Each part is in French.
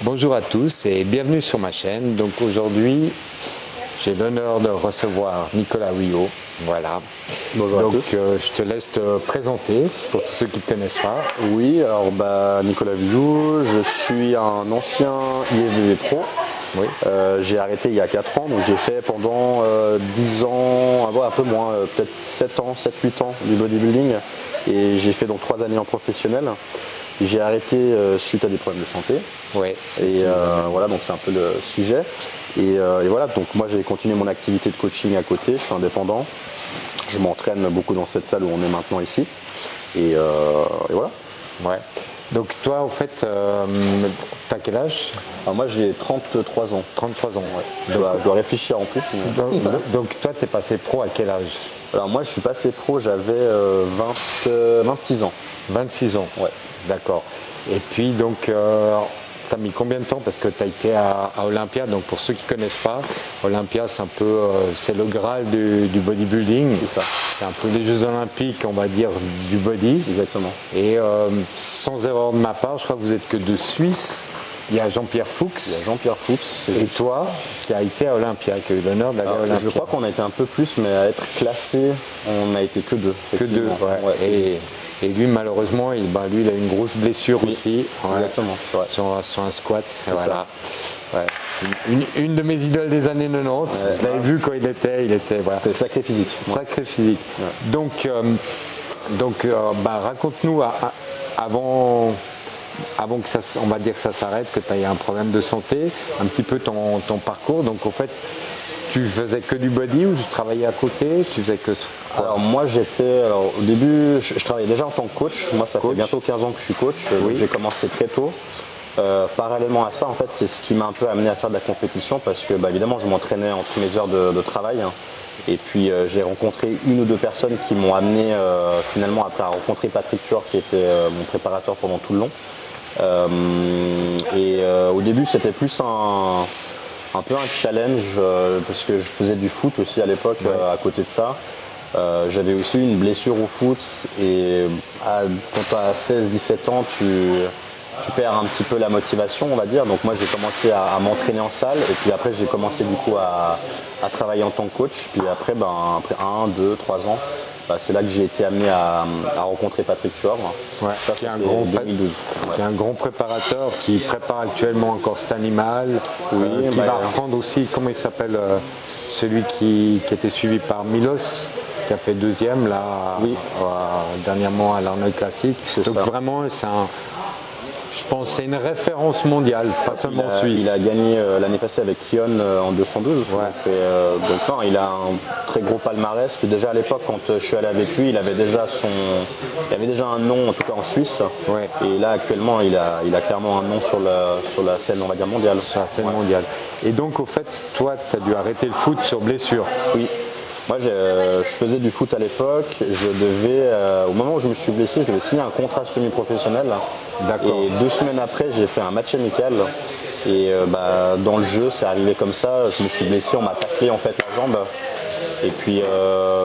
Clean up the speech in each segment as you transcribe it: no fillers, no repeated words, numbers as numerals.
Bonjour à tous et bienvenue sur ma chaîne. Donc aujourd'hui, j'ai l'honneur de recevoir Nicolas Huyot. Voilà. Bonjour donc, à tous. Je te laisse te présenter pour tous ceux qui ne te connaissent pas. Oui, alors Nicolas Huyot, je suis un ancien IFBB Pro. Oui. J'ai arrêté il y a 4 ans, donc j'ai fait pendant 10 ans, un peu moins, peut-être 7 ans, 7-8 ans du bodybuilding. Et j'ai fait donc 3 années en professionnel. J'ai arrêté suite à des problèmes de santé. Ouais, Et voilà, donc c'est un peu le sujet. Et voilà, donc moi j'ai continué mon activité de coaching à côté, je suis indépendant. Je m'entraîne beaucoup dans cette salle où on est maintenant ici. Et voilà. Ouais. Donc toi, en fait, t'as quel âge? Alors moi j'ai 33 ans. 33 ans, ouais. Je dois réfléchir en plus. Mais... Donc toi, t'es passé pro à quel âge? Alors moi je suis passé pro, j'avais 26 ans. 26 ans, ouais. D'accord. Et puis donc, tu as mis combien de temps? Parce que tu as été à Olympia. Donc pour ceux qui ne connaissent pas, Olympia c'est un peu c'est le Graal du bodybuilding. C'est ça. C'est un peu les Jeux Olympiques, on va dire, du body. Exactement. Et sans erreur de ma part, je crois que vous êtes que deux Suisses. Il y a Jean-Pierre Fuchs. Il y a Jean-Pierre Fuchs. Et toi, qui a été à Olympia, qui a eu l'honneur d'aller à Olympia. Je crois qu'on a été un peu plus, mais à être classé, on n'a été que deux. Que deux, ouais. Et lui, malheureusement, il a une grosse blessure aussi. Exactement. Ouais, sur un squat. Voilà. Ouais. Une de mes idoles des années 90. Je l'avais vu quand il était. Voilà. C'était sacré physique. Sacré physique. Ouais. Donc, raconte-nous avant que ça, on va dire que ça s'arrête, que tu as eu un problème de santé, un petit peu ton parcours. Donc, en fait, tu faisais que du body ou tu travaillais à côté? Tu faisais que... Alors moi au début je travaillais déjà en tant que coach. Moi ça fait bientôt 15 ans que je suis coach. Oui. J'ai commencé très tôt. Parallèlement à ça, en fait, c'est ce qui m'a un peu amené à faire de la compétition parce que évidemment je m'entraînais entre mes heures de travail. Et puis j'ai rencontré une ou deux personnes qui m'ont amené finalement après à rencontrer Patrick Tuor qui était mon préparateur pendant tout le long. Au début c'était plus un peu un challenge parce que je faisais du foot aussi à l'époque à côté de ça. J'avais aussi eu une blessure au foot et quand tu as 16-17 ans tu perds un petit peu la motivation on va dire. Donc moi j'ai commencé à m'entraîner en salle et puis après j'ai commencé du coup à travailler en tant que coach. Puis après, après 1, 2, 3 ans, c'est là que j'ai été amené à rencontrer Patrick Tuor. Ouais, qui est un grand 2012. Qui est un grand préparateur qui prépare actuellement encore cet animal. Qui va reprendre aussi, comment il s'appelle, celui qui était suivi par Milos, qui a fait deuxième là dernièrement à l'Arnold Classic. Donc vraiment je pense que c'est une référence mondiale, pas seulement suisse. Il a gagné l'année passée avec Kion en 212. Ouais. Donc non, il a un très gros palmarès. Puis déjà à l'époque, quand je suis allé avec lui, il avait déjà un nom, en tout cas en Suisse. Ouais. Et là actuellement, il a clairement un nom sur la scène, on va dire, mondiale. Sur la scène mondiale. Et donc au fait, toi, tu as dû arrêter le foot sur blessure. Oui. Moi, je faisais du foot à l'époque. Au moment où je me suis blessé, je devais signer un contrat semi-professionnel. D'accord. Et 2 semaines après, j'ai fait un match amical. Et dans le jeu, c'est arrivé comme ça. Je me suis blessé, on m'a taclé en fait la jambe. Et puis,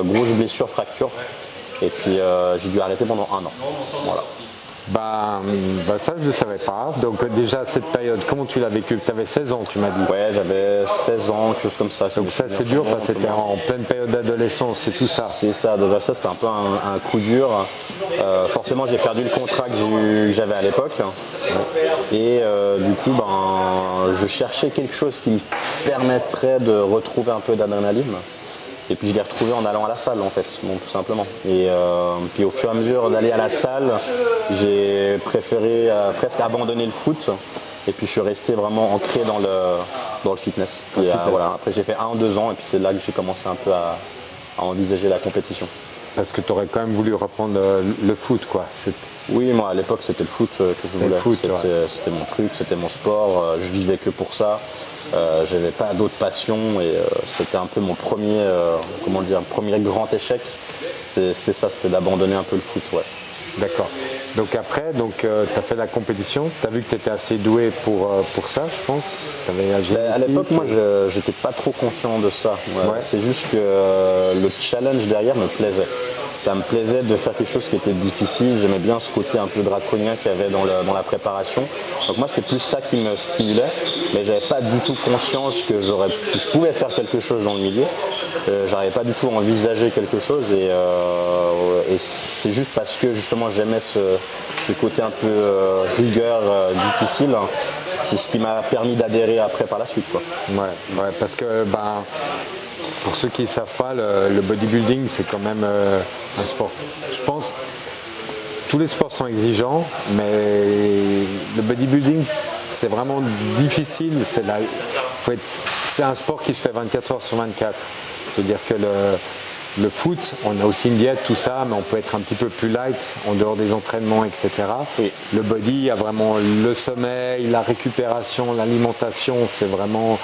grosse blessure, fracture. Et puis, j'ai dû arrêter pendant 1 an. Voilà. Ça je ne savais pas. Donc déjà cette période, comment tu l'as vécu? Tu avais 16 ans, tu m'as dit. Ouais, j'avais 16 ans, quelque chose comme ça. Donc ça c'est dur parce que c'était en pleine période d'adolescence, c'est tout ça. C'est ça, déjà ça c'était un peu un coup dur. Forcément j'ai perdu le contrat que j'avais à l'époque. Et du coup je cherchais quelque chose qui me permettrait de retrouver un peu d'adrénaline. Et puis je l'ai retrouvé en allant à la salle en fait, donc tout simplement. Et puis au fur et à mesure d'aller à la salle, j'ai préféré presque abandonner le foot. Et puis je suis resté vraiment ancré dans le fitness. Et, voilà. Après j'ai fait 1 ou 2 ans et puis c'est là que j'ai commencé un peu à envisager la compétition. Parce que tu aurais quand même voulu reprendre le foot quoi. Oui, moi à l'époque c'était le foot que je voulais. C'était mon truc, c'était mon sport, je vivais que pour ça. J'avais pas d'autres passions et c'était un peu mon premier grand échec. C'était ça, c'était d'abandonner un peu le foot. Ouais. D'accord. Donc après, tu as fait la compétition, tu as vu que tu étais assez doué pour ça, je pense. À l'époque, moi, j'étais pas trop conscient de ça. Ouais. Ouais. C'est juste que le challenge derrière me plaisait. ça me plaisait de faire quelque chose qui était difficile. J'aimais bien ce côté un peu draconien qu'il y avait dans la préparation. Donc moi, c'était plus ça qui me stimulait, mais j'avais pas du tout conscience que je pouvais faire quelque chose dans le milieu. J'arrivais pas du tout à envisager quelque chose et c'est juste parce que justement j'aimais ce côté un peu rigueur, difficile. C'est ce qui m'a permis d'adhérer après par la suite, quoi. Ouais, parce que pour ceux qui ne savent pas, le bodybuilding c'est quand même un sport. Je pense tous les sports sont exigeants, mais le bodybuilding c'est vraiment difficile. C'est un sport qui se fait 24 heures sur 24. C'est-à-dire que le foot, on a aussi une diète, tout ça, mais on peut être un petit peu plus light en dehors des entraînements, etc. Oui. Le body, il y a vraiment le sommeil, la récupération, l'alimentation, c'est vraiment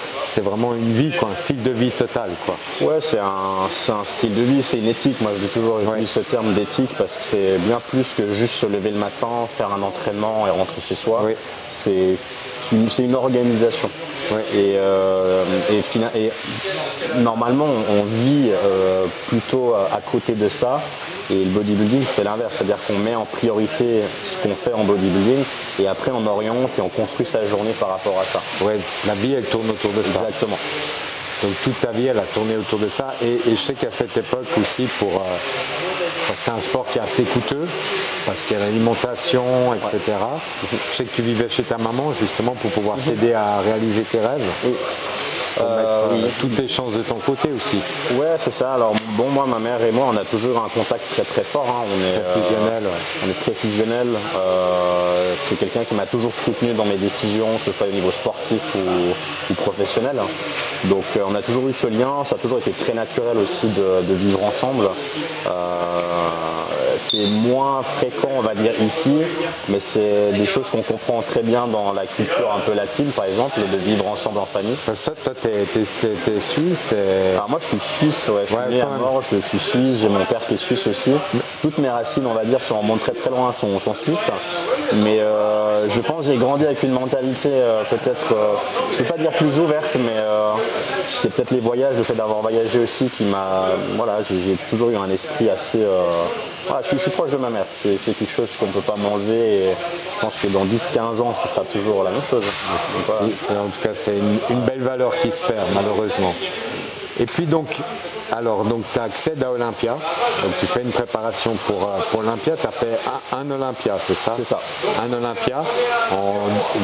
une vie, quoi, un style de vie total, quoi. Ouais, c'est un style de vie, c'est une éthique. Moi, j'ai toujours utilisé ce terme d'éthique parce que c'est bien plus que juste se lever le matin, faire un entraînement et rentrer chez soi. Oui. C'est une organisation. Ouais. Et normalement, on vit plutôt à côté de ça. Et le bodybuilding, c'est l'inverse. C'est-à-dire qu'on met en priorité ce qu'on fait en bodybuilding et après on oriente et on construit sa journée par rapport à ça. Ouais, la vie, elle tourne autour de ça. Exactement. Donc toute ta vie, elle a tourné autour de ça. Et je sais qu'à cette époque aussi, c'est un sport qui est assez coûteux parce qu'il y a l'alimentation, etc. Ouais. Je sais que tu vivais chez ta maman justement pour pouvoir t'aider à réaliser tes rêves. Oui. Mettre toutes tes chances de ton côté aussi. Ouais, c'est ça. Alors bon, moi, ma mère et moi, on a toujours un contact très très fort. Hein. On est très fusionnel. On est très fusionnel. C'est quelqu'un qui m'a toujours soutenu dans mes décisions, que ce soit au niveau sportif ou professionnel. Donc on a toujours eu ce lien. Ça a toujours été très naturel aussi de vivre ensemble. C'est moins fréquent, on va dire, ici, mais c'est des choses qu'on comprend très bien dans la culture un peu latine, par exemple, de vivre ensemble en famille. Parce que toi, t'es suisse. Alors moi, je suis suisse, ouais, je suis né à Mort, je suis suisse, j'ai mon père qui est suisse aussi. Toutes mes racines, on va dire, si on remonte très très loin, sont suisses. Mais je pense que j'ai grandi avec une mentalité peut-être, je ne vais pas dire plus ouverte, mais c'est peut-être les voyages, le fait d'avoir voyagé aussi qui m'a... Voilà, j'ai toujours eu un esprit assez... je suis proche de ma mère, c'est quelque chose qu'on ne peut pas m'enlever et je pense que dans 10-15 ans, ce sera toujours la même chose. En tout cas, c'est une belle valeur qui se perd malheureusement. Et puis donc tu accèdes à Olympia, donc tu fais une préparation pour Olympia, tu as fait un Olympia, c'est ça? C'est ça. Un Olympia,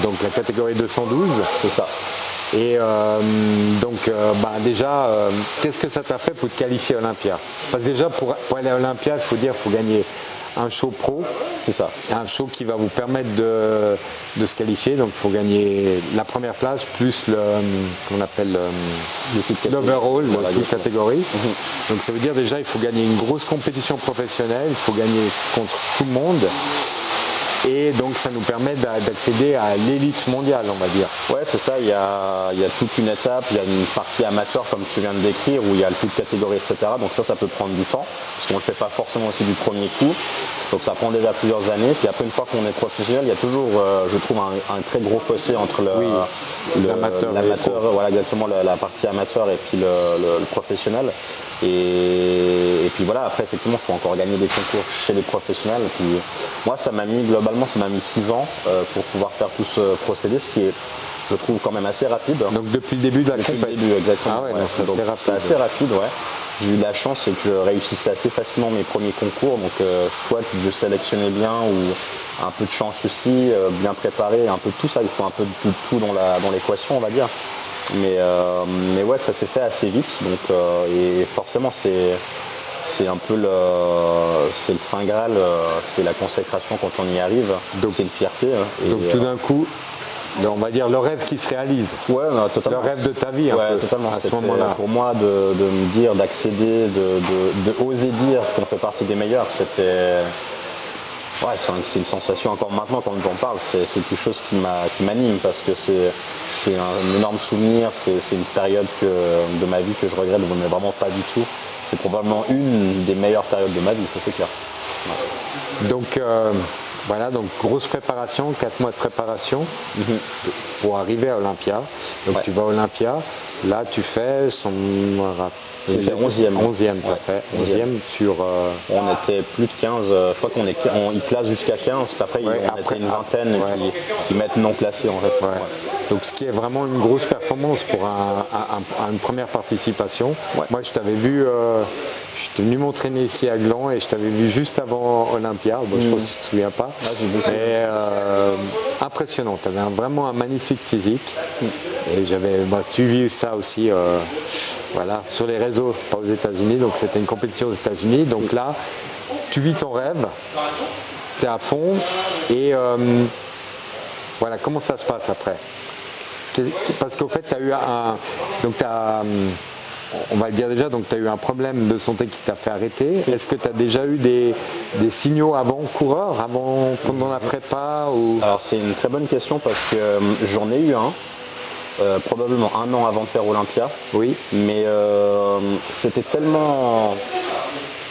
donc la catégorie 212. C'est ça. Et déjà, qu'est-ce que ça t'a fait pour te qualifier à Olympia? Parce que déjà, pour aller à Olympia, il faut gagner un show pro. C'est ça. Un show qui va vous permettre de se qualifier. Donc, il faut gagner la première place plus l'overall, toute catégorie. Donc, ça veut dire déjà, il faut gagner une grosse compétition professionnelle. Il faut gagner contre tout le monde. Et donc ça nous permet d'accéder à l'élite mondiale, on va dire. Ouais, c'est ça, il y a toute une étape, il y a une partie amateur comme tu viens de décrire, où il y a le toute catégorie, etc. Donc ça peut prendre du temps, parce qu'on ne le fait pas forcément aussi du premier coup. Donc ça prend déjà plusieurs années. Puis après, une fois qu'on est professionnel, il y a toujours, je trouve, un très gros fossé entre l'amateur, voilà, exactement, la partie amateur et puis le professionnel. Et puis voilà, après effectivement il faut encore gagner des concours chez les professionnels. Et puis, moi ça m'a mis 6 ans pour pouvoir faire tout ce procédé, ce qui est, je trouve, quand même assez rapide. Donc depuis le début de la compétition. Depuis le début, exactement. Ah ouais, c'est assez rapide, ouais. J'ai eu de la chance et que je réussissais assez facilement mes premiers concours, donc soit je sélectionnais bien ou un peu de chance aussi, bien préparé, un peu de tout ça, il faut un peu de tout dans l'équation, on va dire. Mais ouais, ça s'est fait assez vite, donc et forcément c'est un peu c'est le Saint Graal, c'est la consécration quand on y arrive, donc c'est une fierté. Donc tout d'un coup, on va dire le rêve qui se réalise. Ouais, non, totalement. Le rêve de ta vie, ouais, totalement. À ce moment-là. Pour moi, de me dire, d'accéder, de oser dire qu'on fait partie des meilleurs, c'était... Ouais, c'est une sensation encore maintenant quand j'en parle, c'est quelque chose qui m'anime parce que c'est un énorme souvenir, c'est une période de ma vie que je regrette, mais vraiment pas du tout. C'est probablement une des meilleures périodes de ma vie, ça c'est clair. Ouais. Donc voilà, donc grosse préparation, 4 mois de préparation pour arriver à Olympia. Donc tu vas à Olympia, là tu fais J'ai fait 11e. 11e, t'as fait. 11e sur. On était plus de 15, je crois ils classent jusqu'à 15, puis après on était une vingtaine qui mettent non classés en fait. Ouais. Donc ce qui est vraiment une grosse performance pour une première participation. Ouais. Moi je t'avais vu, je suis venu m'entraîner ici à Gland et je t'avais vu juste avant Olympia, bon, je pense que tu ne te souviens pas. Mais impressionnant, tu avais vraiment un magnifique physique. Et j'avais suivi ça aussi voilà, sur les réseaux, pas aux États-Unis, donc c'était une compétition aux États-Unis. Donc là, tu vis ton rêve, tu es à fond et voilà, comment ça se passe après? Parce qu'au fait, tu as eu on va le dire déjà, donc tu as eu un problème de santé qui t'a fait arrêter. Est-ce que tu as déjà eu des signaux avant coureur, pendant la prépa ou... Alors c'est une très bonne question parce que j'en ai eu un. Probablement un an avant de faire Olympia. Oui. Mais c'était tellement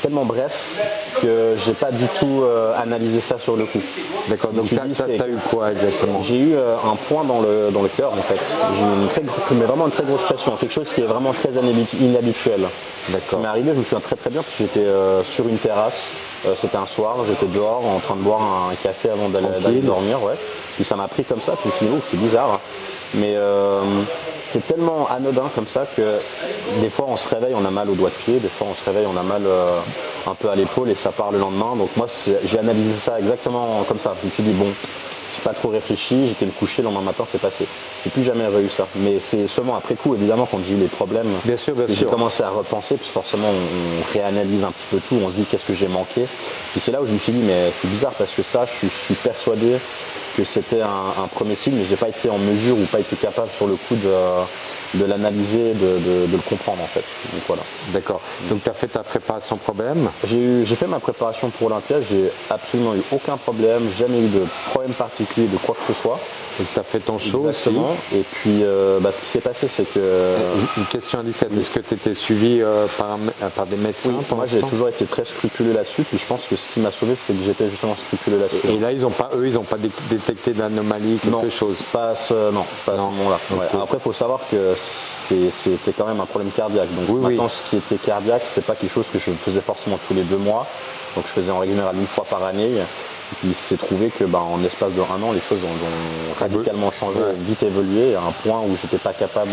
bref que j'ai pas du tout analysé ça sur le coup. D'accord, donc tu as eu quoi exactement? J'ai eu un point dans le cœur en fait. J'ai eu vraiment une très grosse pression, quelque chose qui est vraiment très inhabituel. D'accord. Ça m'est arrivé, je me souviens très très bien, parce que j'étais sur une terrasse, c'était un soir, j'étais dehors en train de boire un café avant d'aller dormir, ouais. Puis ça m'a pris comme ça, puis je me suis dit, c'est bizarre. Mais c'est tellement anodin comme ça que des fois on se réveille, on a mal au doigt de pied, des fois on se réveille, on a mal un peu à l'épaule et ça part le lendemain. Donc moi j'ai analysé ça exactement comme ça. Je me suis dit bon, j'ai pas trop réfléchi, j'étais me coucher, le lendemain matin c'est passé. J'ai plus jamais eu ça. Mais c'est seulement après coup, évidemment, quand j'ai eu les problèmes, bien sûr. J'ai commencé à repenser, puis forcément on réanalyse un petit peu tout, on se dit qu'est-ce que j'ai manqué. Et c'est là où je me suis dit mais c'est bizarre parce que ça, je suis persuadé que c'était un premier signe, mais je n'ai pas été en mesure ou pas été capable sur le coup de l'analyser, de le comprendre en fait. Donc voilà. D'accord. Donc tu as fait ta préparation sans problème? J'ai fait ma préparation pour Olympia, j'ai absolument eu aucun problème, jamais eu de problème particulier de quoi que ce soit. Donc tu as fait ton show aussi. Et puis ce qui s'est passé c'est que... Une question à 17, est-ce que tu étais suivi par des médecins? Oui, moi j'ai toujours été très scrupuleux là-dessus, puis je pense que ce qui m'a sauvé c'est que j'étais justement scrupuleux là-dessus. Et là ils n'ont pas détecté d'anomalie, quelque chose? Pas à ce moment-là. Okay. Ouais. Après il faut savoir que c'était quand même un problème cardiaque. Donc maintenant ce qui était cardiaque, c'était pas quelque chose que je faisais forcément tous les 2 mois. Donc je faisais en règle générale 1 fois par année. Et puis il s'est trouvé que en l'espace de 1 an, les choses ont radicalement changé, vite évolué, à un point où j'étais pas capable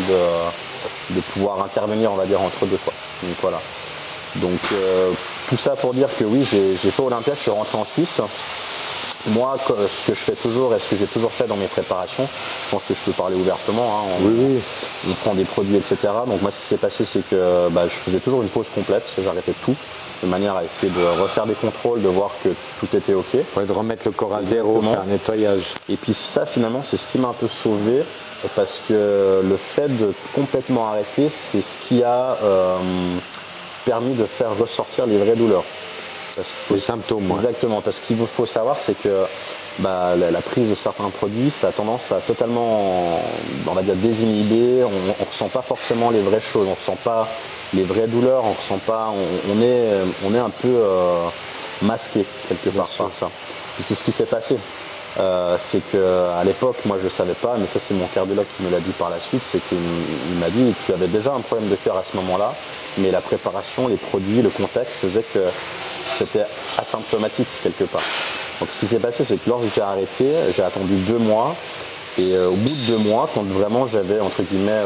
de pouvoir intervenir, on va dire, entre deux fois. Donc voilà. Donc tout ça pour dire que oui, j'ai fait Olympia, je suis rentré en Suisse. Moi, ce que je fais toujours et ce que j'ai toujours fait dans mes préparations, je pense que je peux parler ouvertement, on prend des produits, etc. Donc moi, ce qui s'est passé, c'est que je faisais toujours une pause complète, j'arrêtais tout, de manière à essayer de refaire des contrôles, de voir que tout était OK. Ouais, de remettre le corps à zéro, faire un nettoyage. Et puis ça, finalement, c'est ce qui m'a un peu sauvé, parce que le fait de complètement arrêter, c'est ce qui a permis de faire ressortir les vraies douleurs. Les symptômes. Exactement, parce qu'il faut savoir, c'est que la prise de certains produits, ça a tendance à totalement, on va dire, désinhiber, on ne ressent pas forcément les vraies choses, on ne ressent pas les vraies douleurs, on ressent pas, on est un peu masqué quelque part par ça. Et c'est ce qui s'est passé. C'est qu'à l'époque, moi je ne savais pas, mais ça c'est mon cardiologue qui me l'a dit par la suite, c'est qu'il m'a dit tu avais déjà un problème de cœur à ce moment-là, mais la préparation, les produits, le contexte faisait que c'était asymptomatique quelque part. Donc ce qui s'est passé, c'est que lorsque j'ai arrêté, j'ai attendu 2 mois, et au bout de 2 mois, quand vraiment j'avais, entre guillemets,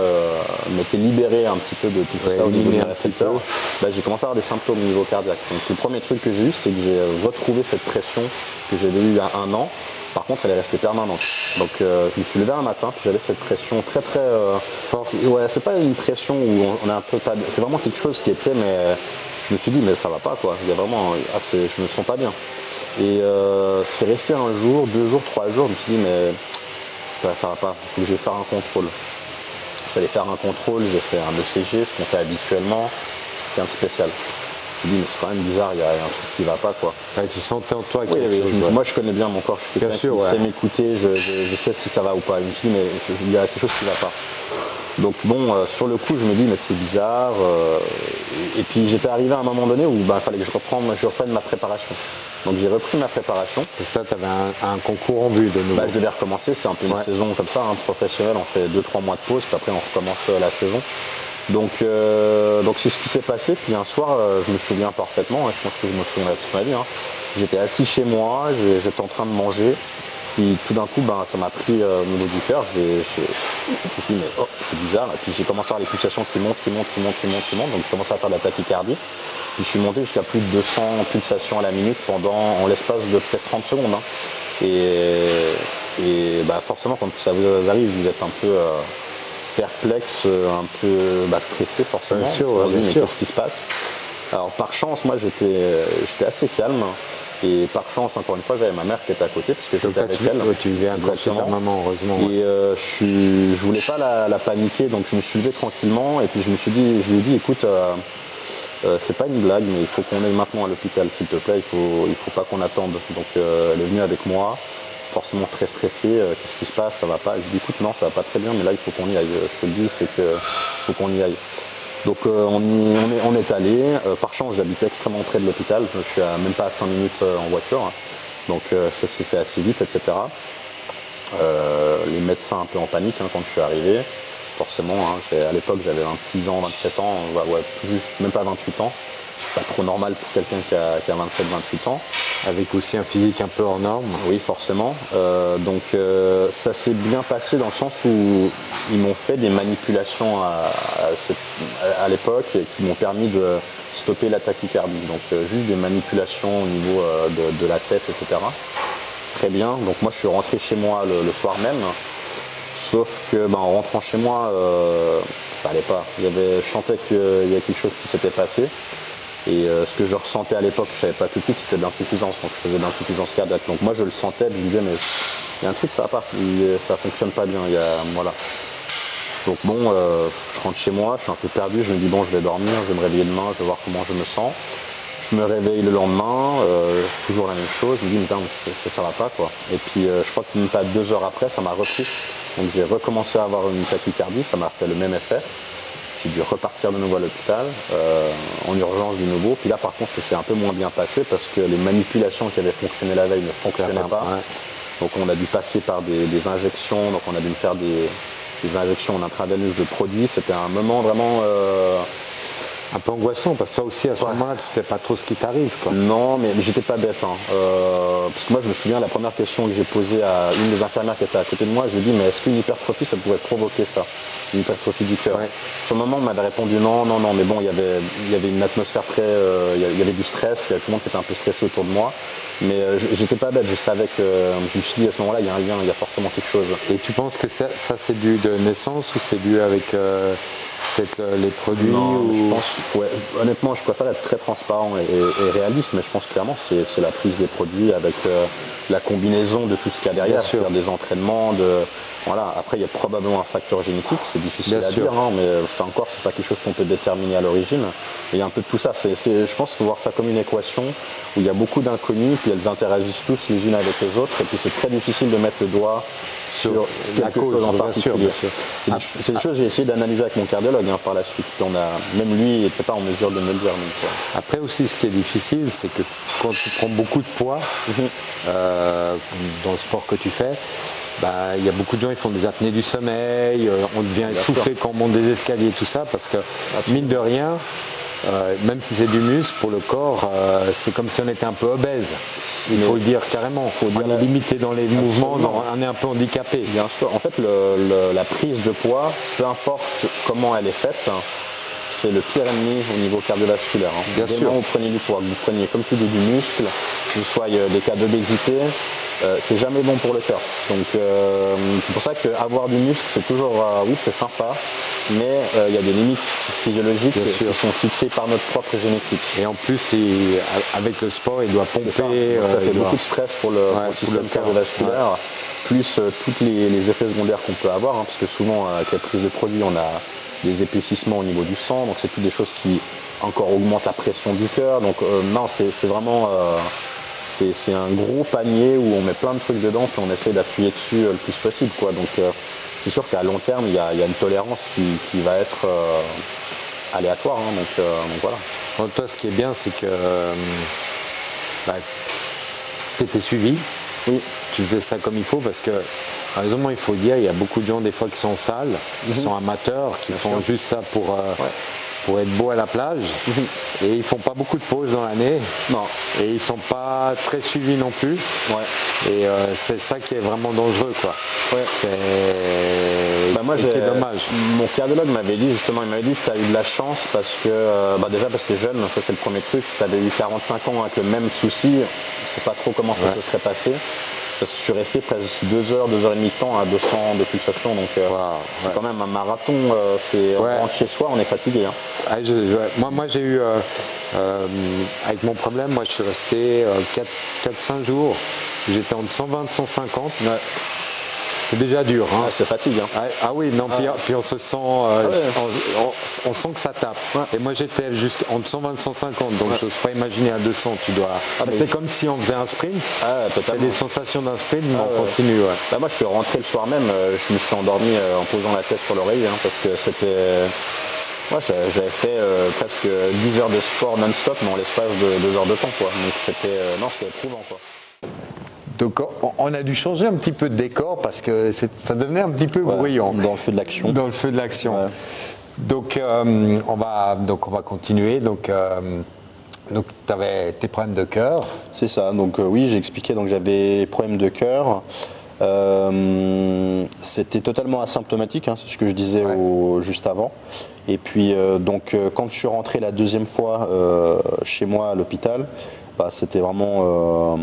m'étais libéré un petit peu de tout ça au niveau des récepteurs, j'ai commencé à avoir des symptômes au niveau cardiaque. Donc le premier truc que j'ai eu, c'est que j'ai retrouvé cette pression que j'avais eue il y a 1 an. Par contre, elle est restée permanente. Donc je me suis levé un matin, puis j'avais cette pression très très forte. Ouais, c'est pas une pression où on est un peu pas... C'est vraiment quelque chose qui était, mais je me suis dit, mais ça va pas quoi. Il y a vraiment... je me sens pas bien. Et c'est resté 1 jour, 2 jours, 3 jours, je me suis dit, mais ça va pas, il faut que je vais faire un contrôle. Je suis allé faire un contrôle, j'ai fait un ECG, ce qu'on fait habituellement, rien de spécial. Je me suis dit, mais c'est quand même bizarre, il y a un truc qui va pas quoi. Tu sentais en toi quelque chose. Moi je connais bien mon corps, je suis quelqu'un qui sait m'écouter, je sais si ça va ou pas. Je me suis dit, mais il y a quelque chose qui va pas. Donc bon, sur le coup je me dis mais c'est bizarre. Et puis j'étais arrivé à un moment donné où il fallait que je reprenne ma préparation. Donc j'ai repris ma préparation. Et ça, tu avais un concours en vue de nouveau. Je devais recommencer, c'est un peu une saison comme ça, professionnelle, on fait 2-3 mois de pause, puis après on recommence la saison. Donc c'est ce qui s'est passé. Puis un soir, je me souviens parfaitement, je pense que je me souviendrai toute ma vie. J'étais assis chez moi, j'étais en train de manger. Puis tout d'un coup, ça m'a pris au niveau du cœur. Je me suis dit, mais oh, c'est bizarre. Et puis j'ai commencé à avoir les pulsations qui montent. Donc j'ai commencé à faire de la tachycardie. Puis je suis monté jusqu'à plus de 200 pulsations à la minute en l'espace de peut-être 30 secondes. Et forcément, quand ça vous arrive, vous êtes un peu perplexe, un peu stressé forcément. Bien sûr, mais qu'est-ce qui se passe? Alors par chance, moi j'étais assez calme. Et par chance, encore une fois, j'avais ma mère qui était à côté parce que j'étais avec elle. Tu vivais encore chez ta maman, heureusement. Et je voulais pas la paniquer, donc je me suis levé tranquillement. Et puis je lui ai dit, écoute, c'est pas une blague, mais il faut qu'on aille maintenant à l'hôpital, s'il te plaît. Il faut pas qu'on attende. Donc elle est venue avec moi, forcément très stressée. Qu'est-ce qui se passe? Ça va pas? Je lui ai dit, écoute, non, ça va pas très bien, mais là il faut qu'on y aille. Je te le dis, c'est que faut qu'on y aille. Donc on est allé. Par chance, j'habitais extrêmement près de l'hôpital. Je suis même pas à 5 minutes en voiture. Donc ça s'est fait assez vite, etc. Les médecins un peu en panique quand je suis arrivé. Forcément, à l'époque j'avais 26 ans, 27 ans, juste même pas 28 ans. Pas trop normal pour quelqu'un qui a 27-28 ans. Avec aussi un physique un peu hors norme. Oui, forcément. Donc ça s'est bien passé dans le sens où ils m'ont fait des manipulations à l'époque qui m'ont permis de stopper la tachycardie. Donc juste des manipulations au niveau de la tête, etc. Très bien. Donc moi je suis rentré chez moi le soir même. Sauf que en rentrant chez moi, ça allait pas. Je sentais qu'il y a quelque chose qui s'était passé. Et ce que je ressentais à l'époque, je ne savais pas tout de suite, c'était de l'insuffisance. Donc je faisais de l'insuffisance cardiaque. Donc moi je le sentais, je me disais mais il y a un truc, ça va pas, ça fonctionne pas bien. Voilà. Donc bon, je rentre chez moi, je suis un peu perdu, je me dis bon, je vais dormir, je vais me réveiller demain, je vais voir comment je me sens. Je me réveille le lendemain, toujours la même chose, je me dis mais ça va pas quoi. Et puis je crois que même pas 2 heures après, ça m'a repris. Donc j'ai recommencé à avoir une tachycardie, ça m'a fait le même effet. J'ai dû repartir de nouveau à l'hôpital, en urgence de nouveau. Puis là, par contre, ça s'est un peu moins bien passé parce que les manipulations qui avaient fonctionné la veille ne fonctionnaient pas. Ouais. Donc on a dû passer par des injections, donc on a dû me faire des injections en intraveineuse de produits. C'était un moment vraiment... un peu angoissant, parce que toi aussi, à ce moment-là, tu ne sais pas trop ce qui t'arrive, quoi. Non, mais j'étais pas bête. Parce que moi, je me souviens, la première question que j'ai posée à une des infirmières qui était à côté de moi, je lui ai dit, mais est-ce qu'une hypertrophie, ça pourrait provoquer ça? Une hypertrophie du cœur. Ouais. Sur le moment, on m'avait répondu non, mais bon, il y avait une atmosphère très... il y avait du stress, il y avait tout le monde qui était un peu stressé autour de moi. Mais j'étais pas bête, je savais que... Je me suis dit, à ce moment-là, il y a un lien, il y a forcément quelque chose. Et tu penses que ça c'est dû de naissance ou c'est dû avec... peut-être les produits? Non, je pense, honnêtement, je préfère être très transparent et réaliste, mais je pense clairement que c'est la prise des produits avec la combinaison de tout ce qu'il y a derrière, c'est-à-dire des entraînements, voilà. Après, il y a probablement un facteur génétique, c'est difficile à dire, mais c'est pas quelque chose qu'on peut déterminer à l'origine. Et il y a un peu de tout ça. Je pense qu'il faut voir ça comme une équation où il y a beaucoup d'inconnus, puis elles interagissent tous les unes avec les autres, et puis c'est très difficile de mettre le doigt sur quelque chose en particulier. C'est des choses que j'ai essayé d'analyser avec mon cardiologue par la suite. Puis même lui n'était pas en mesure de me le dire. Donc, après aussi, ce qui est difficile, c'est que quand tu prends beaucoup de poids dans le sport que tu fais, il y a beaucoup de gens qui font des apnées du sommeil, on devient essoufflé quand on monte des escaliers, tout ça, parce que mine de rien, même si c'est du muscle, pour le corps, c'est comme si on était un peu obèse. Il faut le dire carrément. On est limité dans les mouvements, on est un peu handicapé. Bien sûr. En fait, la prise de poids, peu importe comment elle est faite, c'est le pire ennemi au niveau cardiovasculaire. Bien sûr. Vous prenez du poids, vous preniez, comme tu dis, du muscle, que ce soit des cas d'obésité, c'est jamais bon pour le cœur. Donc c'est pour ça qu'avoir du muscle, c'est toujours, oui, c'est sympa, mais il y a des limites physiologiques qui sont fixées par notre propre génétique. Et en plus, avec le sport, il doit pomper. Ça fait beaucoup de stress pour le système cardiovasculaire, plus tous les effets secondaires qu'on peut avoir, parce que souvent, avec la prise de produits, on a des épaississements au niveau du sang, donc c'est toutes des choses qui encore augmentent la pression du cœur. Donc non, c'est vraiment... c'est un gros panier où on met plein de trucs dedans puis on essaie d'appuyer dessus le plus possible, quoi. Donc c'est sûr qu'à long terme il y a une tolérance qui va être aléatoire, donc voilà. Donc, toi, ce qui est bien, c'est que tu étais suivi. Oui. tu faisais ça comme il faut, parce que, malheureusement, il faut le dire, il y a beaucoup de gens des fois qui sont sales, qui sont amateurs, qui font juste ça pour être beau à la plage, et ils font pas beaucoup de pauses dans l'année, et ils sont pas très suivis non plus, et c'est ça qui est vraiment dangereux, quoi. C'est dommage. Mon cardiologue m'avait dit justement, il m'avait dit que tu as eu de la chance parce que déjà parce que tu es jeune, ça c'est le premier truc. Si tu avais eu 45 ans avec le même souci, je sais pas trop comment ça se serait passé. Parce que je suis resté presque 2 heures, 2 heures et demie de temps à 200 de pulsation, donc c'est quand même un marathon. On rentre chez soi, on est fatigué. Hein. Moi j'ai eu, avec mon problème, moi je suis resté 4-5 jours, j'étais entre 120 et 150. C'est déjà dur. Hein. C'est fatigue. Hein. Ah oui, non, puis on se sent, on sent que ça tape. Et moi j'étais entre 120 et 150, donc je n'ose pas imaginer à 200. Tu dois. C'est comme si on faisait un sprint. C'est des sensations d'un sprint, mais on continue. Moi je suis rentré le soir même, je me suis endormi en posant la tête sur l'oreille, parce que c'était. J'avais fait presque 10 heures de sport non-stop, mais en l'espace de 2 heures de temps. Quoi. Donc c'était éprouvant. Quoi. Donc on a dû changer un petit peu de décor parce que ça devenait un petit peu bruyant. Dans le feu de l'action. Dans le feu de l'action. Ouais. Donc on va continuer. Donc tu avais tes problèmes de cœur. C'est ça. Donc oui, j'ai expliqué. Donc j'avais problème de cœur. C'était totalement asymptomatique, c'est ce que je disais juste avant. Et puis quand je suis rentré la deuxième fois chez moi à l'hôpital, c'était vraiment,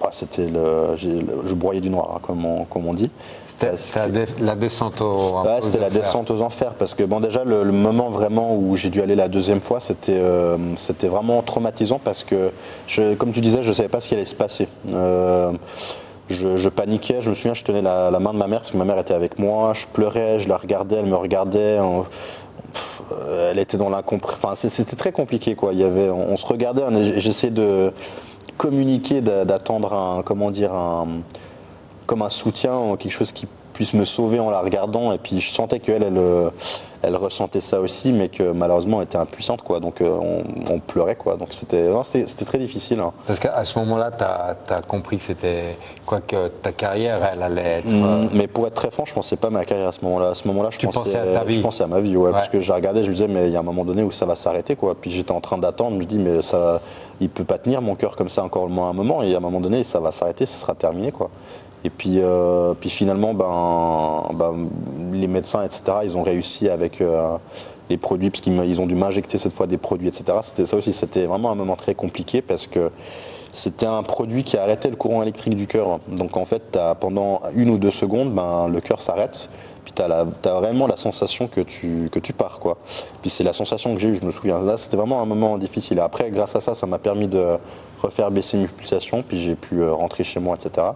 je broyais du noir, comme on dit. C'était la descente aux enfers. C'était la descente aux enfers, parce que déjà le moment vraiment où j'ai dû aller la deuxième fois, c'était vraiment traumatisant, parce que, comme tu disais, je ne savais pas ce qui allait se passer. Je paniquais, je me souviens, je tenais la main de ma mère, parce que ma mère était avec moi, je pleurais, je la regardais, elle me regardait. Elle était dans l'incompréhension. Enfin, c'était très compliqué, quoi. On se regardait, j'essayais de communiquer, d'attendre comme un soutien, quelque chose qui puisse me sauver en la regardant. Et puis je sentais qu'elle elle ressentait ça aussi, mais que malheureusement elle était impuissante, quoi. Donc on pleurait, quoi. Donc c'était très difficile. Hein. Parce qu'à ce moment-là, tu as compris que c'était quoi, que ta carrière, elle allait être. Mais pour être très franc, je pensais pas à ma carrière à ce moment-là. À ce moment-là, je pensais à ta vie. Je pensais à ma vie, parce que je la regardais, je me disais, mais il y a un moment donné où ça va s'arrêter, quoi. Puis j'étais en train d'attendre, je me dis, mais ça, il peut pas tenir mon cœur comme ça encore un moment. Et à un moment donné, ça va s'arrêter, ça sera terminé, quoi. Et puis finalement, les médecins, etc., ils ont réussi avec les produits, parce qu'ils ont dû m'injecter cette fois des produits, etc. C'était vraiment un moment très compliqué, parce que c'était un produit qui arrêtait le courant électrique du cœur. Donc en fait, pendant 1 ou 2 secondes, le cœur s'arrête. Puis tu as vraiment la sensation que tu pars, quoi. Puis c'est la sensation que j'ai eue, je me souviens. Là, c'était vraiment un moment difficile. Après, grâce à ça, ça m'a permis de refaire baisser mes pulsations. Puis j'ai pu rentrer chez moi, etc.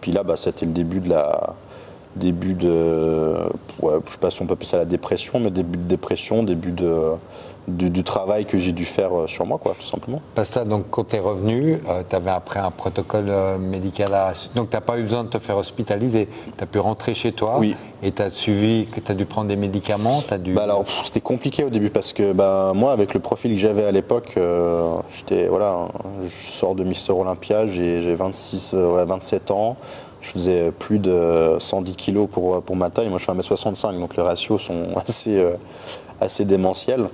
Puis là, c'était le début de je sais pas si on peut appeler ça la dépression, mais début de dépression, du travail que j'ai dû faire sur moi, quoi, tout simplement. Parce que là, donc, quand tu es revenu, tu avais après un protocole médical donc tu n'as pas eu besoin de te faire hospitaliser. Tu as pu rentrer chez toi et tu as suivi, tu as dû prendre des médicaments. Alors, c'était compliqué au début, parce que moi, avec le profil que j'avais à l'époque, je sors de Mister Olympia, j'ai 27 ans. Je faisais plus de 110 kilos pour ma taille. Moi, je fais 1m65, donc les ratios sont assez démentiels.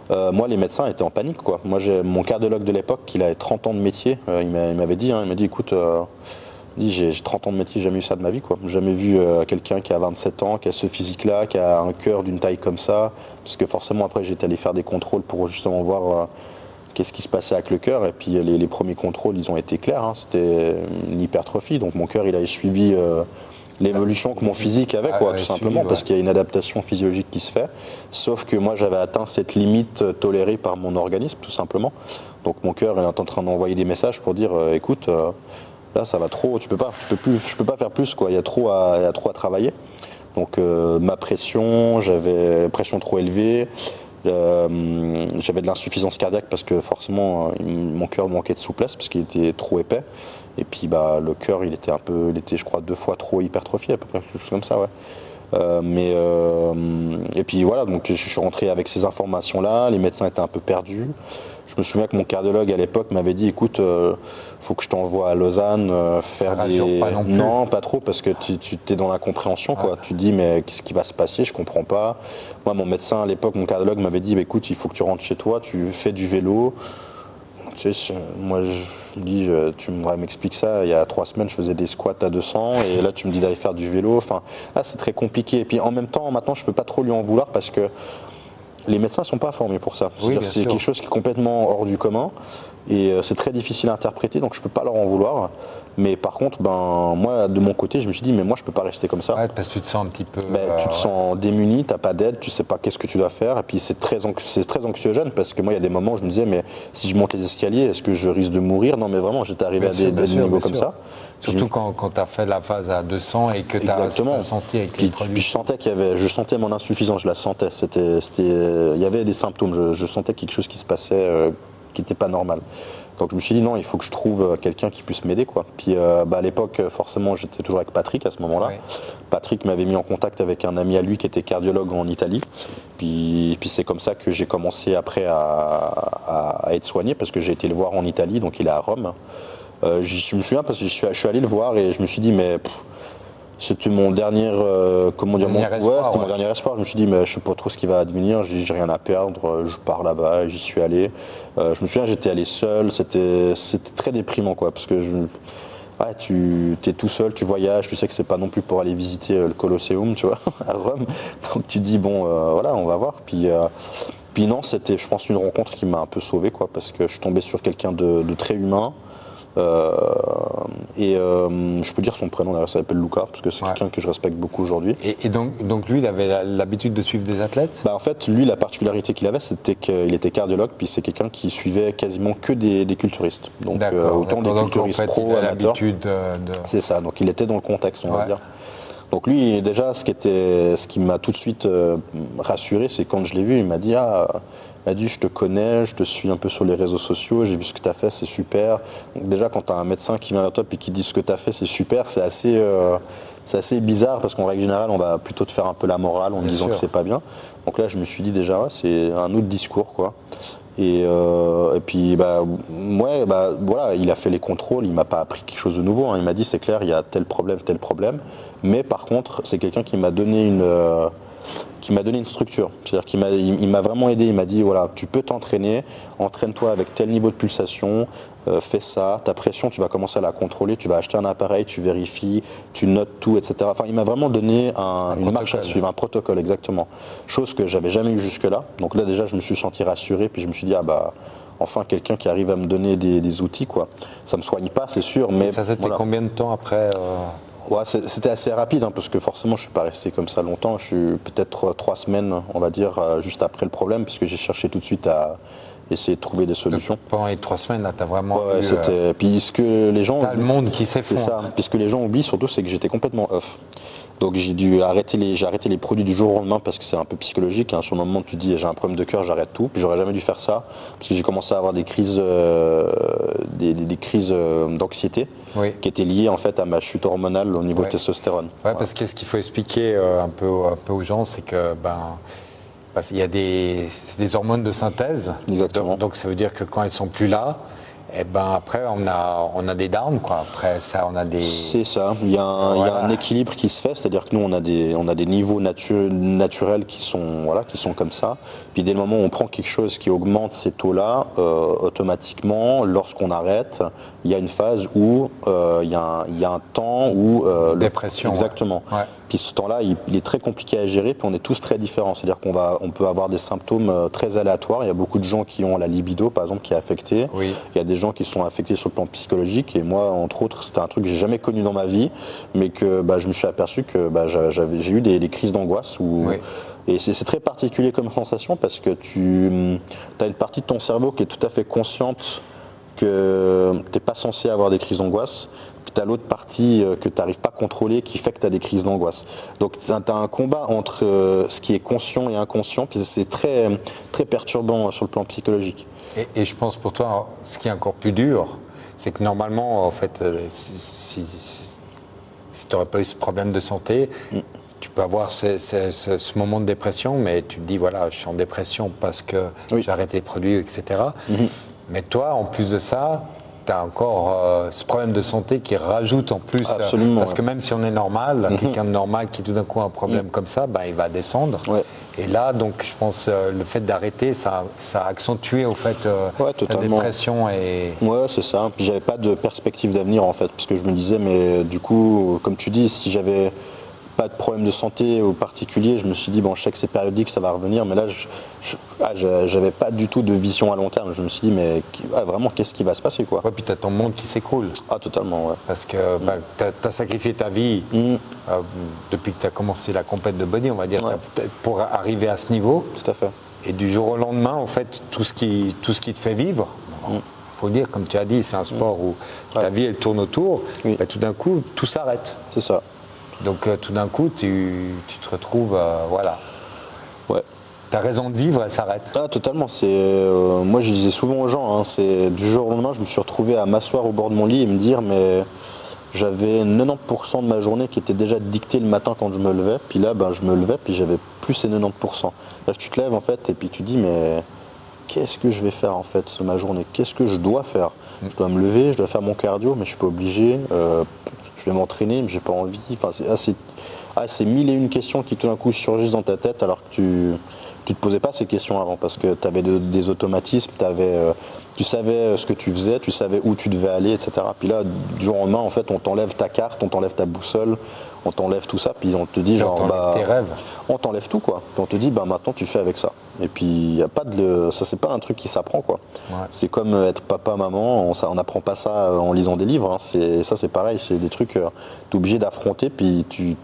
Moi, les médecins étaient en panique, quoi. Moi, mon cardiologue de l'époque, il avait 30 ans de métier. Il m'avait dit, il m'a dit, écoute, j'ai 30 ans de métier, j'ai jamais eu ça de ma vie, quoi. J'ai jamais vu quelqu'un qui a 27 ans, qui a ce physique-là, qui a un cœur d'une taille comme ça. Parce que forcément, après, j'étais allé faire des contrôles pour justement voir qu'est-ce qui se passait avec le cœur. Et puis les premiers contrôles, ils ont été clairs, hein. C'était une hypertrophie. Donc mon cœur, il avait suivi l'évolution que mon physique avait, quoi, tout simplement, parce qu'il y a une adaptation physiologique qui se fait. Sauf que moi, j'avais atteint cette limite tolérée par mon organisme, tout simplement. Donc mon cœur, il est en train d'envoyer des messages pour dire, écoute, là, ça va trop, je peux pas faire plus, quoi. Il y a trop à travailler. Donc ma pression, j'avais pression trop élevée. J'avais de l'insuffisance cardiaque parce que forcément mon cœur manquait de souplesse parce qu'il était trop épais, et puis le cœur il était je crois 2 fois trop hypertrophié, à peu près, quelque chose comme ça, et puis voilà, donc je suis rentré avec ces informations là, les médecins étaient un peu perdus. Je Je me souviens que mon cardiologue à l'époque m'avait dit, écoute, faut que je t'envoie à Lausanne faire ça rassure pas non plus. Non, pas trop, parce que tu es dans l'incompréhension, quoi. Tu te dis, mais qu'est-ce qui va se passer? Je comprends pas. Moi, mon médecin à l'époque, mon cardiologue m'avait dit, bah, écoute, il faut que tu rentres chez toi, tu fais du vélo. Tu sais, moi, je me dis, tu m'expliques ça, il y a 3 semaines, je faisais des squats à 200, et là, tu me dis d'aller faire du vélo. Enfin, là, c'est très compliqué. Et puis, en même temps, maintenant, je peux pas trop lui en vouloir, parce que les médecins ne sont pas formés pour ça. Oui, c'est quelque chose qui est complètement hors du commun, et c'est très difficile à interpréter, donc je ne peux pas leur en vouloir. Mais par contre, moi, de mon côté, je me suis dit, mais moi, je ne peux pas rester comme ça. Ouais, parce que tu te sens un petit peu... Tu te sens démuni, tu n'as pas d'aide, tu ne sais pas qu'est-ce que tu dois faire. Et puis, c'est très anxiogène, parce que moi, il y a des moments où je me disais, mais si je monte les escaliers, est-ce que je risque de mourir? Non, mais vraiment, j'étais arrivé à des niveaux comme ça. Surtout quand tu as fait la phase à 200 et que tu as senti avec les produits. Puis je sentais mon insuffisance, je la sentais. Il y avait des symptômes, je sentais quelque chose qui se passait qui n'était pas normal. Donc je me suis dit non, il faut que je trouve quelqu'un qui puisse m'aider, quoi. Puis à l'époque, forcément, j'étais toujours avec Patrick à ce moment-là. Oui. Patrick m'avait mis en contact avec un ami à lui qui était cardiologue en Italie. Puis c'est comme ça que j'ai commencé après à être soigné, parce que j'ai été le voir en Italie, donc il est à Rome. Je me souviens parce que je suis allé le voir et je me suis dit mais c'était mon dernier mon dernier espoir. Je me suis dit mais je sais pas trop ce qui va advenir, j'ai rien à perdre, je pars là-bas, j'y suis allé. Je me souviens, j'étais allé seul, c'était très déprimant, quoi, parce que tu es tout seul, tu voyages, tu sais que c'est pas non plus pour aller visiter le Colosseum, tu vois, à Rome. Donc tu te dis bon voilà, on va voir. Puis non, c'était, je pense, une rencontre qui m'a un peu sauvé, quoi, parce que je suis tombé sur quelqu'un de très humain. Je peux dire son prénom d'ailleurs, ça s'appelle Luca, parce que c'est quelqu'un que je respecte beaucoup aujourd'hui. Et donc lui, il avait l'habitude de suivre des athlètes? En fait, lui, la particularité qu'il avait, c'était qu'il était cardiologue, puis c'est quelqu'un qui suivait quasiment que des culturistes. Donc autant des culturistes pro, amateurs. C'est ça, donc il était dans le contexte, on va dire. Donc lui, déjà, ce qui m'a tout de suite rassuré, c'est quand je l'ai vu, il m'a dit je te connais, je te suis un peu sur les réseaux sociaux, j'ai vu ce que tu as fait, c'est super. Donc déjà, quand tu as un médecin qui vient à toi et qui dit ce que tu as fait, c'est super, c'est assez bizarre, parce qu'en règle générale, on va plutôt te faire un peu la morale en disant que c'est pas bien. Donc là, je me suis dit déjà, c'est un autre discours, quoi. Et puis, voilà, il a fait les contrôles, il m'a pas appris quelque chose de nouveau, hein. Il m'a dit, c'est clair, il y a tel problème. Mais par contre, c'est quelqu'un qui m'a donné une structure. C'est-à-dire qu'il m'a vraiment aidé. Il m'a dit, voilà, tu peux t'entraîner, entraîne-toi avec tel niveau de pulsation, fais ça, ta pression, tu vas commencer à la contrôler, tu vas acheter un appareil, tu vérifies, tu notes tout, etc. Enfin, il m'a vraiment donné une marche à suivre, un protocole, exactement. Chose que j'avais jamais eu jusque-là. Donc là, déjà, je me suis senti rassuré, puis je me suis dit, enfin, quelqu'un qui arrive à me donner des outils, quoi. Ça me soigne pas, c'est sûr, mais... Ça, c'était combien de temps après Ouais, c'était assez rapide, hein, parce que forcément je suis pas resté comme ça longtemps. Je suis peut-être 3 semaines, on va dire, juste après le problème, puisque j'ai cherché tout de suite à essayer de trouver des solutions. Donc, pendant les 3 semaines, là, tu as vraiment Puis ce que les gens... T'as le monde qui s'effondre. C'est ça. Puis ce que les gens oublient surtout, c'est que j'étais complètement off. Donc j'ai arrêté les produits du jour au lendemain, parce que c'est un peu psychologique, hein. Sur le moment, tu te dis j'ai un problème de cœur, j'arrête tout. Puis j'aurais jamais dû faire ça, parce que j'ai commencé à avoir des crises, des crises d'anxiété, qui étaient liées en fait à ma chute hormonale au niveau de testostérone. Ouais, parce que ce qu'il faut expliquer un peu aux gens, c'est que parce qu'il y a des hormones de synthèse. Exactement. Donc ça veut dire que quand elles sont plus là, après on a des downs, quoi. Après ça, on a des... C'est ça, il y a un équilibre qui se fait, c'est-à-dire que nous on a des niveaux naturels qui sont comme ça. Puis dès le moment où on prend quelque chose qui augmente ces taux-là, automatiquement, lorsqu'on arrête, il y a une phase où il y a un temps où... dépression. Exactement. Ouais. Puis ce temps-là, il est très compliqué à gérer, puis on est tous très différents. C'est-à-dire qu'on peut avoir des symptômes très aléatoires. Il y a beaucoup de gens qui ont la libido, par exemple, qui est affectée. Oui. Il y a des gens qui sont affectés sur le plan psychologique. Et moi, entre autres, c'était un truc que j'ai jamais connu dans ma vie, mais que je me suis aperçu que j'ai eu des crises d'angoisse. Et c'est très particulier comme sensation, parce que tu as une partie de ton cerveau qui est tout à fait consciente que tu n'es pas censé avoir des crises d'angoisse. Puis tu as l'autre partie que tu n'arrives pas à contrôler, qui fait que tu as des crises d'angoisse. Donc tu as un combat entre ce qui est conscient et inconscient, puis c'est très, très perturbant sur le plan psychologique. Et je pense pour toi, ce qui est encore plus dur, c'est que normalement, en fait, si tu n'aurais pas eu ce problème de santé, tu peux avoir ce moment de dépression, mais tu te dis, voilà, je suis en dépression parce que j'ai arrêté les produits, etc. Mais toi, en plus de ça, tu as encore ce problème de santé qui rajoute en plus. Absolument, parce que même si on est normal, quelqu'un de normal qui tout d'un coup a un problème comme ça, il va descendre. Ouais. Et là, donc, je pense le fait d'arrêter, ça a accentué au fait la dépression. Ouais, c'est ça. Puis j'avais pas de perspective d'avenir en fait, parce que je me disais, mais du coup, comme tu dis, si j'avais pas de problème de santé au particulier, je me suis dit, bon, je sais que c'est périodique, ça va revenir, mais là, j'avais pas du tout de vision à long terme. Je me suis dit, mais vraiment, qu'est-ce qui va se passer, quoi. Ouais, puis tu as ton monde qui s'écroule. Ah, totalement, ouais. Parce que tu as sacrifié ta vie depuis que tu as commencé la compète de body, on va dire, pour arriver à ce niveau. Tout à fait. Et du jour au lendemain, en fait, tout ce qui te fait vivre, il faut dire, comme tu as dit, c'est un sport où ta vie, elle tourne autour, tout d'un coup, tout s'arrête. C'est ça. Donc tout d'un coup, tu te retrouves, voilà. Ouais. Ta raison de vivre, elle s'arrête. Ah, totalement. Moi, je disais souvent aux gens, c'est du jour au lendemain, je me suis retrouvé à m'asseoir au bord de mon lit et me dire, mais j'avais 90% de ma journée qui était déjà dictée le matin quand je me levais. Puis là, je me levais, puis j'avais plus ces 90%. Là, tu te lèves en fait, et puis tu dis, mais qu'est-ce que je vais faire en fait sur ma journée? Qu'est-ce que je dois faire? Je dois me lever, je dois faire mon cardio, mais je suis pas obligé. Je vais m'entraîner, mais j'ai pas envie. Enfin, c'est mille et une questions qui tout d'un coup surgissent dans ta tête alors que tu te posais pas ces questions avant parce que tu avais des automatismes, tu savais ce que tu faisais, tu savais où tu devais aller, etc. Puis là, du jour au lendemain, en fait, on t'enlève ta carte, on t'enlève ta boussole, on t'enlève tout ça, puis on te dit genre, tes rêves. On t'enlève tout, quoi. Puis on te dit, maintenant tu fais avec ça. Et puis y a pas ça, c'est pas un truc qui s'apprend, quoi. Ouais. C'est comme être papa, maman, on n'apprend pas ça en lisant des livres. Hein. C'est pareil, c'est des trucs, tu es obligé d'affronter, puis tu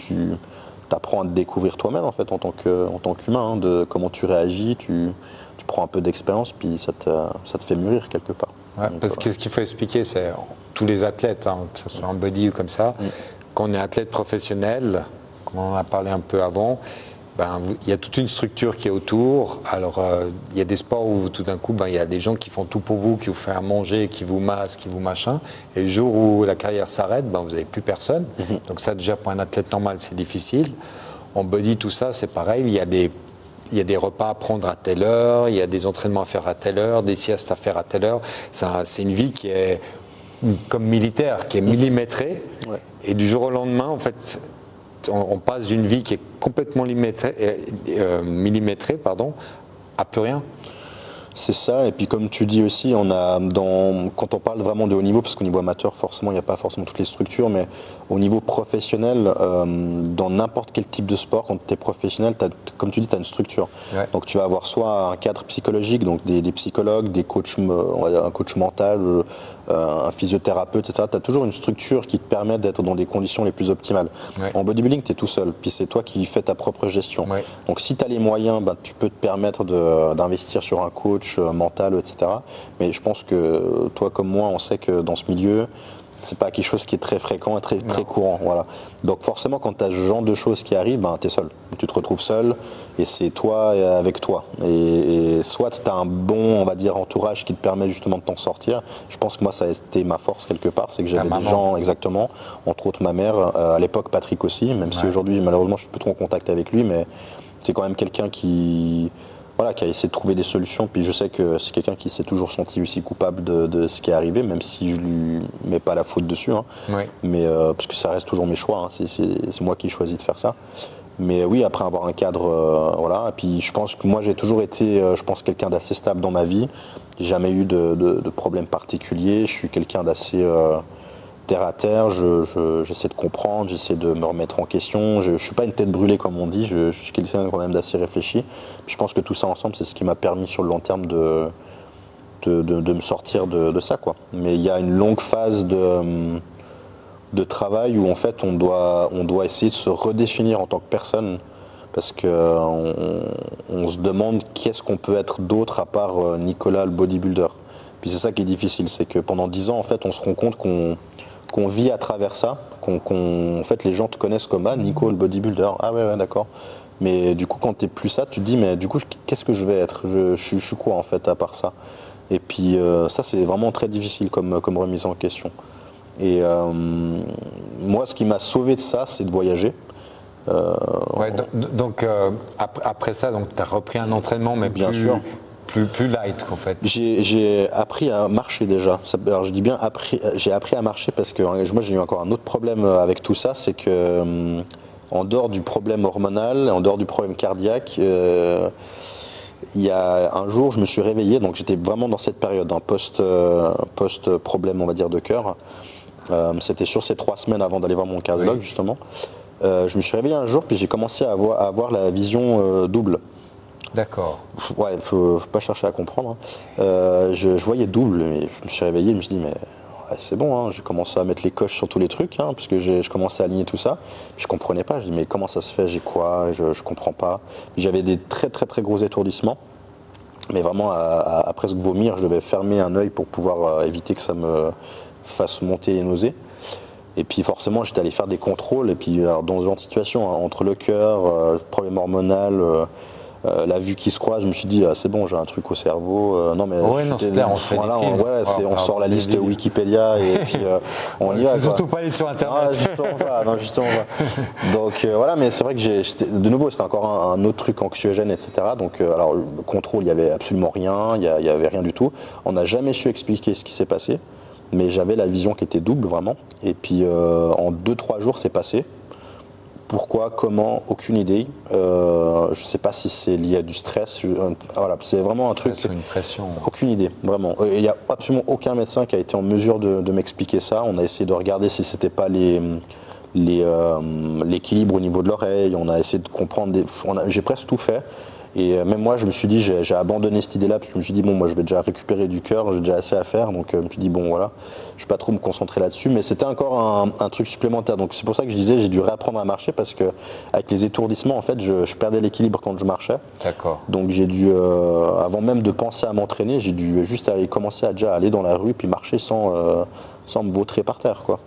apprends à te découvrir toi-même en fait en tant qu'humain, de comment tu réagis, tu prends un peu d'expérience, puis ça te fait mûrir quelque part. Ouais, donc, parce que ce qu'il faut expliquer, c'est tous les athlètes, que ce soit en body ou comme ça, quand on est athlète professionnel, comme on en a parlé un peu avant, il y a toute une structure qui est autour. Alors, il y a des sports où tout d'un coup, il y a des gens qui font tout pour vous, qui vous font à manger, qui vous massent, qui vous machin. Et le jour où la carrière s'arrête, vous n'avez plus personne. Donc ça, déjà, pour un athlète normal, c'est difficile. En body, tout ça, c'est pareil. Il y a des repas à prendre à telle heure, il y a des entraînements à faire à telle heure, des siestes à faire à telle heure. C'est une vie qui est comme militaire, qui est millimétrée. Ouais. Et du jour au lendemain, en fait, on passe d'une vie qui est complètement millimétrée, à plus rien. C'est ça, et puis comme tu dis aussi, quand on parle vraiment de haut niveau, parce qu'au niveau amateur, forcément, il n'y a pas forcément toutes les structures, mais au niveau professionnel, dans n'importe quel type de sport, quand tu es professionnel, comme tu dis, tu as une structure. Ouais. Donc tu vas avoir soit un cadre psychologique, donc des psychologues, des coachs, on va dire un coach mental, un physiothérapeute, etc. Tu as toujours une structure qui te permet d'être dans des conditions les plus optimales. Ouais. En bodybuilding, tu es tout seul, puis c'est toi qui fais ta propre gestion. Ouais. Donc si tu as les moyens, tu peux te permettre d'investir sur un coach mental, etc. Mais je pense que toi comme moi, on sait que dans ce milieu, c'est pas quelque chose qui est très fréquent et très courant. Voilà. Donc forcément, quand tu as ce genre de choses qui arrivent, tu es seul. Tu te retrouves seul et c'est toi avec toi. Et soit tu as un bon, on va dire, entourage qui te permet justement de t'en sortir. Je pense que moi, ça a été ma force quelque part, c'est que j'avais des gens, exactement, entre autres ma mère, à l'époque Patrick aussi, même si aujourd'hui, malheureusement, je suis plus trop en contact avec lui, mais c'est quand même quelqu'un qui a essayé de trouver des solutions, puis je sais que c'est quelqu'un qui s'est toujours senti aussi coupable de ce qui est arrivé, même si je lui mets pas la faute dessus, mais parce que ça reste toujours mes choix, c'est moi qui choisis de faire ça. Mais oui, après avoir un cadre, et puis je pense que moi j'ai toujours été, quelqu'un d'assez stable dans ma vie, j'ai jamais eu de problème particulier, je suis quelqu'un d'assez terre à terre, j'essaie de comprendre, j'essaie de me remettre en question. Je ne suis pas une tête brûlée comme on dit, je suis quelqu'un quand même d'assez réfléchi. Puis je pense que tout ça ensemble, c'est ce qui m'a permis sur le long terme de me sortir de ça, quoi. Mais il y a une longue phase de travail où en fait on doit essayer de se redéfinir en tant que personne. Parce qu'on se demande qui est-ce qu'on peut être d'autre à part Nicolas le bodybuilder. Puis c'est ça qui est difficile, c'est que pendant 10 ans, en fait, on se rend compte qu'on vit à travers ça, en fait, les gens te connaissent comme Nico le bodybuilder, ouais, d'accord. Mais du coup, quand t'es plus ça, tu te dis, mais du coup, qu'est-ce que je vais être, je suis quoi en fait à part ça? Et puis ça, c'est vraiment très difficile comme remise en question. Et moi, ce qui m'a sauvé de ça, c'est de voyager. Donc après ça, tu as repris un entraînement, mais bien sûr. plus light en fait. J'ai appris à marcher déjà. Alors je dis bien j'ai appris à marcher parce que moi j'ai eu encore un autre problème avec tout ça, c'est que en dehors du problème hormonal, en dehors du problème cardiaque, il y a un jour je me suis réveillé, donc j'étais vraiment dans cette période, post-problème on va dire de cœur. C'était sur ces 3 semaines avant d'aller voir mon cardiologue justement. Je me suis réveillé un jour puis j'ai commencé à avoir la vision double. D'accord. Ouais, faut pas chercher à comprendre. Je voyais double, mais je me suis réveillé, je me suis dit, mais ouais, c'est bon, hein. J'ai commencé à mettre les coches sur tous les trucs, hein, parce que je commençais à aligner tout ça. Je comprenais pas, je dis, mais comment ça se fait, j'ai quoi, je comprends pas. J'avais des très très très gros étourdissements, mais vraiment à presque vomir, je devais fermer un œil pour pouvoir éviter que ça me fasse monter les nausées. Et puis forcément, j'étais allé faire des contrôles, et puis alors, dans ce genre de situation, hein, entre le cœur, problème hormonal, la vue qui se croise, je me suis dit c'est bon, j'ai un truc au cerveau. Non mais c'est clair, on se fait voilà, des films. On sort la liste Wikipédia et puis on y va. Surtout pas aller sur internet. Justement, on va. Donc voilà, mais c'est vrai que de nouveau c'était encore un autre truc anxiogène, etc. Donc alors le contrôle, il y avait absolument rien, il y avait rien du tout. On n'a jamais su expliquer ce qui s'est passé, mais j'avais la vision qui était double vraiment. Et puis en 2-3 jours c'est passé. Pourquoi, comment, aucune idée. Je ne sais pas si c'est lié à du stress. Voilà, c'est vraiment un truc. Une pression. Aucune idée, vraiment. Il n'y a absolument aucun médecin qui a été en mesure de m'expliquer ça. On a essayé de regarder si c'était pas l'équilibre au niveau de l'oreille. On a essayé de comprendre. J'ai presque tout fait. Et même moi, je me suis dit, j'ai abandonné cette idée-là, parce que je me suis dit, bon, moi, je vais déjà récupérer du cœur, j'ai déjà assez à faire, donc je me suis dit, bon, voilà, je ne vais pas trop me concentrer là-dessus, mais c'était encore un truc supplémentaire. Donc c'est pour ça que je disais, j'ai dû réapprendre à marcher, parce que avec les étourdissements, en fait, je perdais l'équilibre quand je marchais. D'accord. Donc j'ai dû, avant même de penser à m'entraîner, j'ai dû juste commencer à déjà aller dans la rue, puis marcher sans me vautrer par terre, quoi.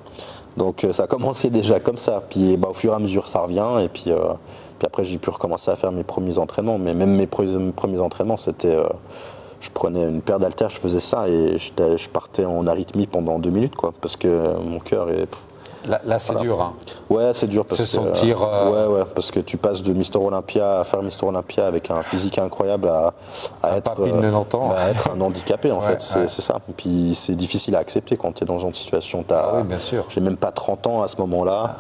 Donc ça a commencé déjà comme ça, puis au fur et à mesure, ça revient, et puis après, j'ai pu recommencer à faire mes premiers entraînements. Mais même mes premiers entraînements, c'était. Je prenais une paire d'haltères, je faisais ça et je partais en arythmie pendant 2 minutes, quoi. Parce que mon cœur est. Là c'est dur. Hein. Ouais, c'est dur. Parce Se sentir. Ouais, parce que tu passes de Mister Olympia à faire Mister Olympia avec un physique incroyable à être. À être un handicapé, en fait. C'est ça. Et puis c'est difficile à accepter quand tu es dans une situation. Oui, bien sûr. J'ai même pas 30 ans à ce moment-là.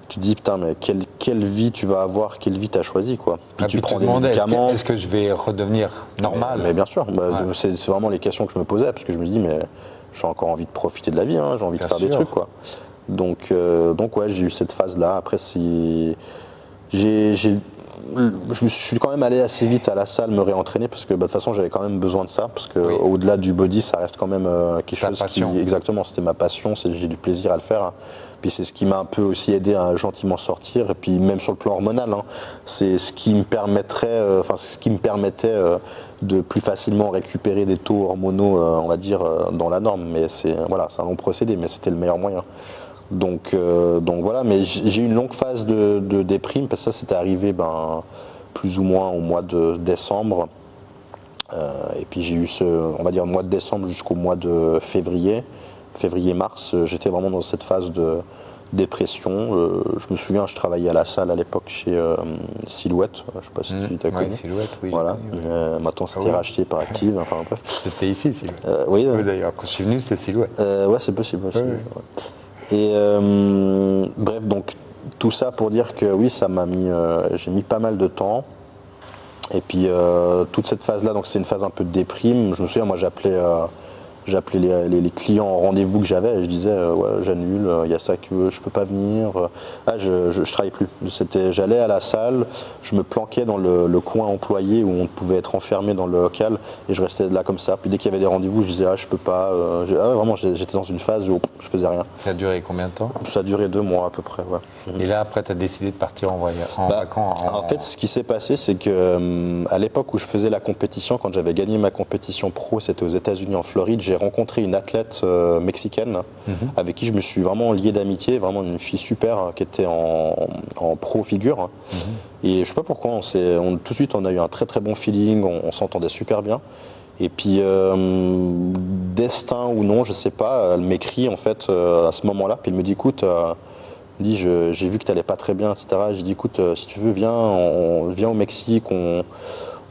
Tu te dis, putain, mais quelle vie tu vas avoir, quelle vie tu as choisi, quoi. Puis tu prends des médicaments. Est-ce que je vais redevenir normal ? Mais bien sûr, c'est vraiment les questions que je me posais, parce que je me dis, mais j'ai encore envie de profiter de la vie, hein, j'ai envie de faire des trucs, quoi. Donc ouais, j'ai eu cette phase-là. Après, je suis quand même allé assez vite à la salle me réentraîner, parce que de toute façon, j'avais quand même besoin de ça, parce que au-delà du body, ça reste quand même quelque chose qui... Exactement, c'était ma passion, j'ai du plaisir à le faire, hein. Puis c'est ce qui m'a un peu aussi aidé à gentiment sortir. Et puis même sur le plan hormonal, hein, c'est ce qui me permettait de plus facilement récupérer des taux hormonaux, on va dire, dans la norme. Mais c'est un long procédé, mais c'était le meilleur moyen. Donc voilà, mais j'ai eu une longue phase de déprime, parce que ça c'était arrivé plus ou moins au mois de décembre. Et puis j'ai eu on va dire, mois de décembre jusqu'au mois de février-mars, j'étais vraiment dans cette phase de dépression. Je me souviens, je travaillais à la salle à l'époque chez Silhouette, je ne sais pas si tu t'as connu. Silhouette, oui. Voilà. Maintenant c'était racheté par Active, enfin bref. C'était ici, Silhouette. Oui, d'ailleurs, quand je suis venu, c'était Silhouette. Ouais, c'est possible. Ouais. Et bref, donc tout ça pour dire que oui, j'ai mis pas mal de temps. Et puis toute cette phase-là, donc c'est une phase un peu de déprime. Je me souviens, moi j'appelais les clients en rendez-vous que j'avais et je disais ouais, j'annule, il y a ça que je peux pas venir. Je travaillais plus. J'allais à la salle, je me planquais dans le coin employé où on pouvait être enfermé dans le local et je restais là comme ça. Puis dès qu'il y avait des rendez-vous, je disais je peux pas. Vraiment, j'étais dans une phase où je faisais rien. Ça a duré combien de temps ? Ça a duré 2 mois à peu près, ouais. Et là après tu as décidé de partir en vacances. En fait, ce qui s'est passé, c'est que à l'époque où je faisais la compétition, quand j'avais gagné ma compétition pro, c'était aux États-Unis en Floride, j'ai rencontré une athlète mexicaine avec qui je me suis vraiment lié d'amitié, vraiment une fille super qui était en pro figure. Et je sais pas pourquoi, tout de suite on a eu un très très bon feeling, on s'entendait super bien. Et puis destin ou non, je sais pas, elle m'écrit en fait à ce moment-là, puis elle me dit écoute, j'ai vu que tu n'allais pas très bien, etc. J'ai dit écoute, si tu veux, viens au Mexique,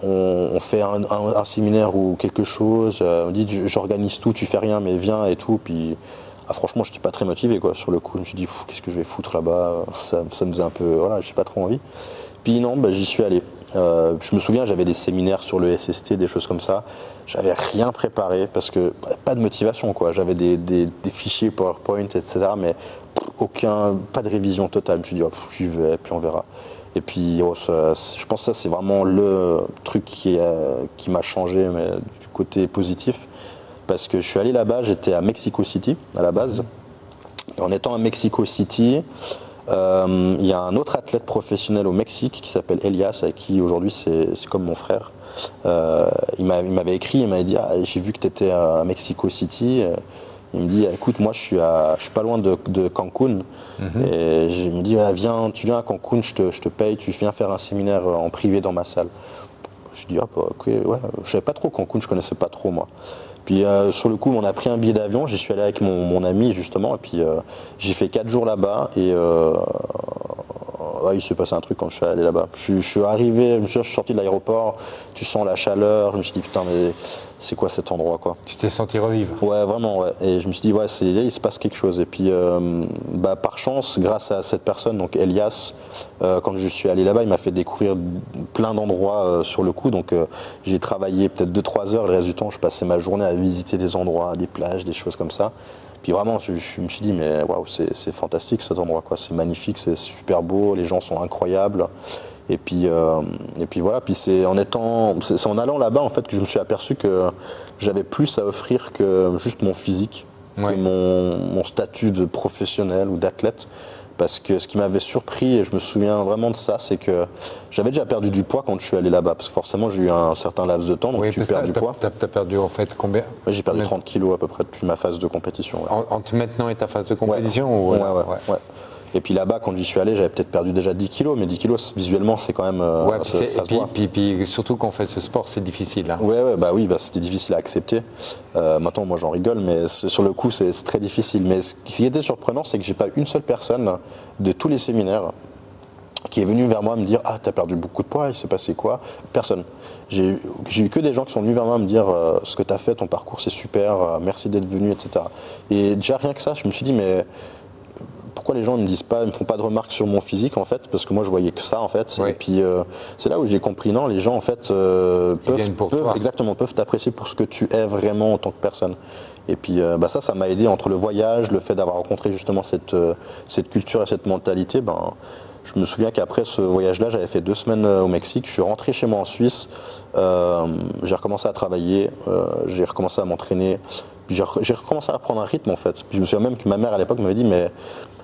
on fait un séminaire ou quelque chose, on me dit j'organise tout, tu fais rien mais viens et tout, puis franchement j'étais pas très motivé quoi sur le coup, je me suis dit qu'est-ce que je vais foutre là-bas, ça me faisait un peu, voilà, j'ai pas trop envie. Puis non, j'y suis allé. Je me souviens, j'avais des séminaires sur le SST, des choses comme ça. J'avais rien préparé parce que pas de motivation quoi. J'avais des fichiers PowerPoint, etc. Mais pas de révision totale. Je me suis dit, j'y vais, puis on verra. Et puis, je pense que ça, c'est vraiment le truc qui m'a changé, mais du côté positif. Parce que je suis allé là-bas, j'étais à Mexico City à la base. Et en étant à Mexico City, il y a un autre athlète professionnel au Mexique qui s'appelle Elias, avec qui aujourd'hui c'est comme mon frère. Il m'avait écrit, il m'avait dit j'ai vu que tu étais à Mexico City. Il me dit écoute, moi je suis pas loin de Cancun. Et je me dis tu viens à Cancun, je te paye, tu viens faire un séminaire en privé dans ma salle. Je dis ok, ouais. Je savais pas trop Cancun, je connaissais pas trop moi. Puis sur le coup, on a pris un billet d'avion, j'y suis allé avec mon ami justement, et puis j'ai fait 4 jours là-bas, et il s'est passé un truc quand je suis allé là-bas. Je suis arrivé, je suis sorti de l'aéroport, tu sens la chaleur, je me suis dit putain mais c'est quoi cet endroit quoi. Tu t'es senti revivre? Ouais vraiment ouais. Et je me suis dit là il se passe quelque chose. Et puis par chance, grâce à cette personne, donc Elias, quand je suis allé là-bas, il m'a fait découvrir plein d'endroits sur le coup. Donc j'ai travaillé peut-être 2-3 heures, le reste du temps je passais ma journée à visiter des endroits, des plages, des choses comme ça. Puis vraiment, je me suis dit, mais waouh, c'est fantastique cet endroit, quoi. C'est magnifique, c'est super beau, les gens sont incroyables. Et puis voilà, puis c'est en allant là-bas en fait que je me suis aperçu que j'avais plus à offrir que juste mon physique, que mon statut de professionnel ou d'athlète. Parce que ce qui m'avait surpris, et je me souviens vraiment de ça, c'est que j'avais déjà perdu du poids quand je suis allé là-bas. Parce que forcément, j'ai eu un certain laps de temps, donc tu perds du poids. T'as perdu en fait combien? J'ai perdu 30 kilos à peu près depuis ma phase de compétition. Ouais. Entre maintenant et ta phase de compétition? Ouais. Et puis là-bas, quand j'y suis allé, j'avais peut-être perdu déjà 10 kilos, mais 10 kilos, visuellement, c'est quand même. Ça se voit. Puis surtout quand on fait ce sport, c'est difficile. Hein. Oui, c'était difficile à accepter. Maintenant, moi, j'en rigole, mais sur le coup, c'est très difficile. Mais ce qui était surprenant, c'est que j'ai pas une seule personne de tous les séminaires qui est venue vers moi me dire « Ah, t'as perdu beaucoup de poids, il s'est passé quoi ?» Personne. J'ai eu que des gens qui sont venus vers moi me dire « Ce que t'as fait, ton parcours, c'est super, merci d'être venu, etc. » Et déjà, rien que ça, je me suis dit « Mais… » Pourquoi les gens ne me font pas de remarques sur mon physique en fait, parce que moi je voyais que ça en fait. Et puis c'est là où j'ai compris non, les gens en fait peuvent t'apprécier pour ce que tu es vraiment en tant que personne. Et puis ça m'a aidé entre le voyage, le fait d'avoir rencontré justement cette culture et cette mentalité. Je me souviens qu'après ce voyage-là, j'avais fait 2 semaines au Mexique. Je suis rentré chez moi en Suisse. J'ai recommencé à travailler, j'ai recommencé à m'entraîner. Puis j'ai recommencé à prendre un rythme en fait. Puis je me souviens même que ma mère à l'époque m'avait dit mais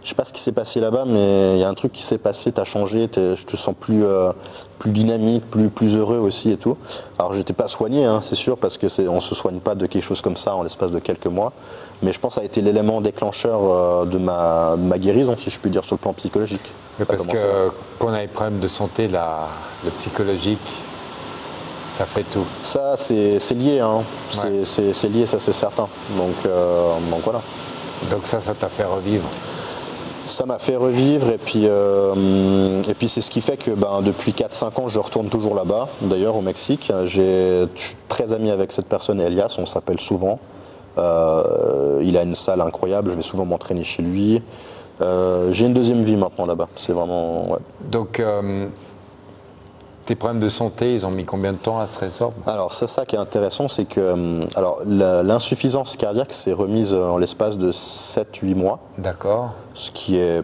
je sais pas ce qui s'est passé là-bas, mais il y a un truc qui s'est passé, t'as changé, je te sens plus dynamique, plus heureux aussi et tout. Alors j'étais pas soigné, hein, c'est sûr, parce que on se soigne pas de quelque chose comme ça en l'espace de quelques mois. Mais je pense que ça a été l'élément déclencheur de ma guérison, si je puis dire, sur le plan psychologique. Mais parce que quand on a des problèmes de santé, le psychologique, ça fait tout. Ça, c'est lié, hein. C'est lié, ça c'est certain. Donc voilà. Donc ça t'a fait revivre? Ça m'a fait revivre et puis c'est ce qui fait que depuis 4-5 ans je retourne toujours là-bas, d'ailleurs au Mexique. Je suis très ami avec cette personne, Elias, on s'appelle souvent. Il a une salle incroyable, je vais souvent m'entraîner chez lui. J'ai une deuxième vie maintenant là-bas, c'est vraiment… Ouais. Donc tes problèmes de santé, ils ont mis combien de temps à se résorber? Alors c'est ça qui est intéressant, c'est que l'insuffisance cardiaque s'est remise en l'espace de 7-8 mois. D'accord. Ce qui est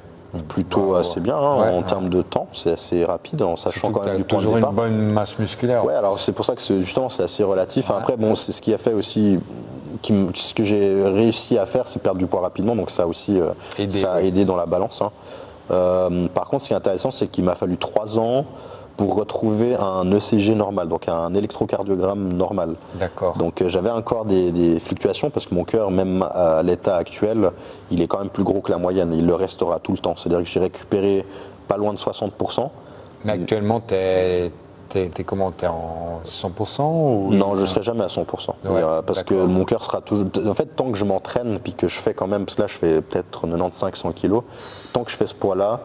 plutôt assez bien en termes de temps, c'est assez rapide en sachant quand même du point de départ. Toujours une bonne masse musculaire. Ouais, alors c'est pour ça que justement c'est assez relatif. Ouais. Après c'est ce qui a fait aussi, ce que j'ai réussi à faire, c'est perdre du poids rapidement, donc ça a aussi ça a aidé dans la balance. Hein. Par contre, ce qui est intéressant, c'est qu'il m'a fallu 3 ans pour retrouver un ECG normal, donc un électrocardiogramme normal. D'accord. Donc j'avais encore des fluctuations parce que mon cœur, même à l'état actuel, il est quand même plus gros que la moyenne. Il le restera tout le temps. C'est-à-dire que j'ai récupéré pas loin de 60%. Mais actuellement, t'es comment? T'es en 100% ou… Non, je ne serai jamais à 100%. Parce que mon cœur sera toujours… En fait, tant que je m'entraîne, puis que je fais quand même… Parce que là, je fais peut-être 95-100 kilos. Tant que je fais ce poids-là,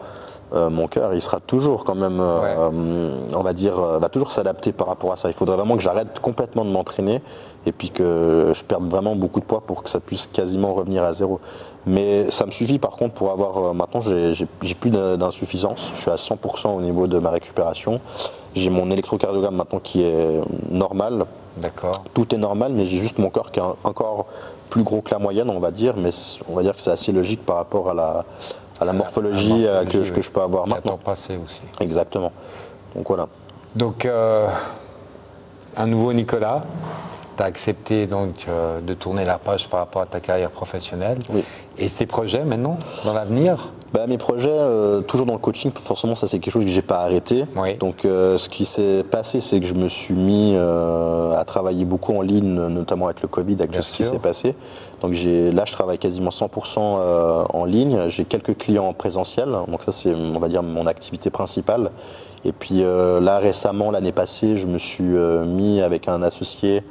mon cœur, il sera toujours quand même, on va dire, va toujours s'adapter par rapport à ça. Il faudrait vraiment que j'arrête complètement de m'entraîner et puis que je perde vraiment beaucoup de poids pour que ça puisse quasiment revenir à zéro. Mais ça me suffit par contre pour avoir, maintenant j'ai plus d'insuffisance, je suis à 100% au niveau de ma récupération. J'ai mon électrocardiogramme maintenant qui est normal. D'accord. Tout est normal, mais j'ai juste mon corps qui est encore plus gros que la moyenne, on va dire, mais on va dire que c'est assez logique par rapport à la morphologie que je peux avoir maintenant. Passé aussi. Exactement. Donc voilà. Donc, un nouveau Nicolas, tu as accepté donc, de tourner la page par rapport à ta carrière professionnelle. Oui. Et tes projets maintenant, dans l'avenir? Mes projets, toujours dans le coaching, forcément ça c'est quelque chose que j'ai pas arrêté. Oui. Donc ce qui s'est passé, c'est que je me suis mis à travailler beaucoup en ligne, notamment avec le Covid, avec tout ce qui s'est passé. Donc là je travaille quasiment 100% en ligne. J'ai quelques clients en présentiel, donc ça c'est, on va dire, mon activité principale. Et puis là récemment, l'année passée, je me suis mis avec un associé.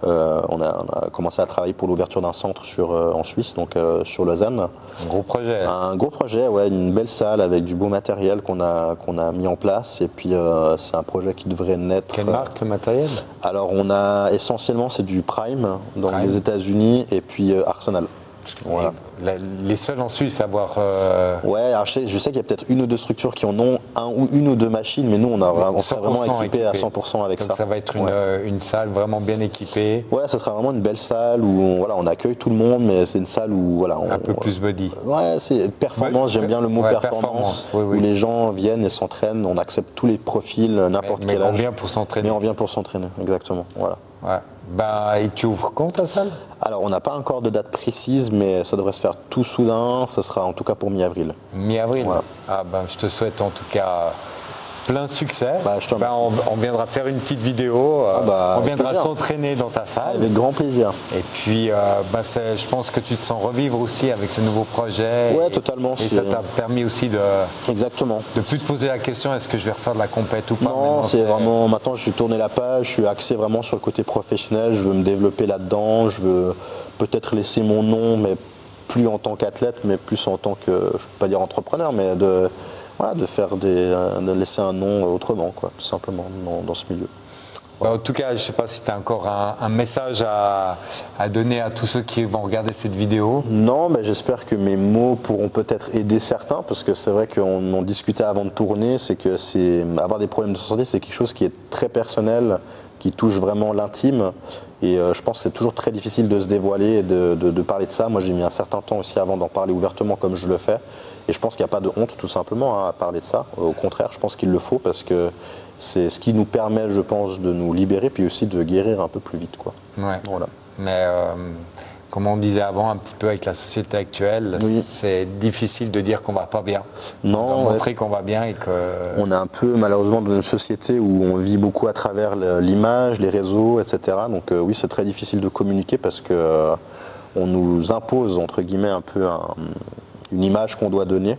On a commencé à travailler pour l'ouverture d'un centre en Suisse, donc sur Lausanne. Un gros projet. Un gros projet, ouais, une belle salle avec du beau matériel qu'on a mis en place. Et puis c'est un projet qui devrait naître. Quelle marque le matériel? Alors on a essentiellement c'est du Prime dans les États-Unis et puis Arsenal. Voilà. Les seuls en Suisse à avoir. Ouais, alors je sais qu'il y a peut-être une ou deux structures qui en ont une ou deux machines, mais nous on sera vraiment équipé à 100% avec donc ça. Ça va être une salle vraiment bien équipée. Ouais, ça sera vraiment une belle salle où on accueille tout le monde, mais c'est une salle où un peu plus body. Ouais, c'est performance. J'aime bien le mot performance. Oui. Où les gens viennent et s'entraînent. On accepte tous les profils, n'importe quel âge. Mais on vient pour s'entraîner. Mais on vient pour s'entraîner, exactement. Voilà. Ouais. Et tu ouvres quand ta salle? Alors, on n'a pas encore de date précise, mais ça devrait se faire tout soudain. Ça sera en tout cas pour mi-avril. Mi-avril. Voilà. Je te souhaite en tout cas plein succès. On viendra faire une petite vidéo. On viendra s'entraîner dans ta salle. Avec grand plaisir. Et puis, je pense que tu te sens revivre aussi avec ce nouveau projet. Ouais, totalement. Et ça t'a permis aussi Exactement. de plus te poser la question, est-ce que je vais refaire de la compète ou pas? Non, c'est vraiment, maintenant je suis tourné la page, je suis axé vraiment sur le côté professionnel, je veux me développer là-dedans, je veux peut-être laisser mon nom, mais plus en tant qu'athlète, mais plus en tant que, je ne peux pas dire entrepreneur, mais de laisser un nom autrement, quoi, tout simplement, dans ce milieu. En tout cas, je ne sais pas si tu as encore un message à donner à tous ceux qui vont regarder cette vidéo. Non, mais j'espère que mes mots pourront peut-être aider certains, parce que c'est vrai qu'on en discutait avant de tourner, c'est que avoir des problèmes de santé, c'est quelque chose qui est très personnel, qui touche vraiment l'intime. Et je pense que c'est toujours très difficile de se dévoiler et de parler de ça. Moi, j'ai mis un certain temps aussi avant d'en parler ouvertement comme je le fais. Et je pense qu'il n'y a pas de honte tout simplement à parler de ça. Au contraire, je pense qu'il le faut parce que c'est ce qui nous permet, je pense, de nous libérer puis aussi de guérir un peu plus vite, quoi. Ouais. Voilà. Mais comme on disait avant, un petit peu avec la société actuelle, c'est difficile de dire qu'on va pas bien. Non, on doit montrer qu'on va bien et que. On est un peu malheureusement dans une société où on vit beaucoup à travers l'image, les réseaux, etc. Donc oui, c'est très difficile de communiquer parce que on nous impose entre guillemets un peu une image qu'on doit donner.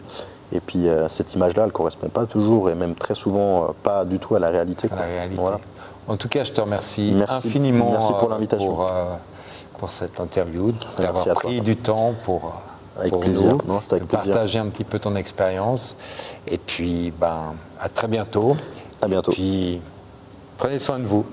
Et puis cette image-là, elle ne correspond pas toujours et même très souvent pas du tout à la réalité. À la réalité. Voilà. En tout cas, je te remercie infiniment. Merci pour l'invitation. Pour cette interview, d'avoir pris du temps pour plaisir. nous, de partager un petit peu ton expérience. Et puis, à très bientôt. À bientôt. Et puis, prenez soin de vous.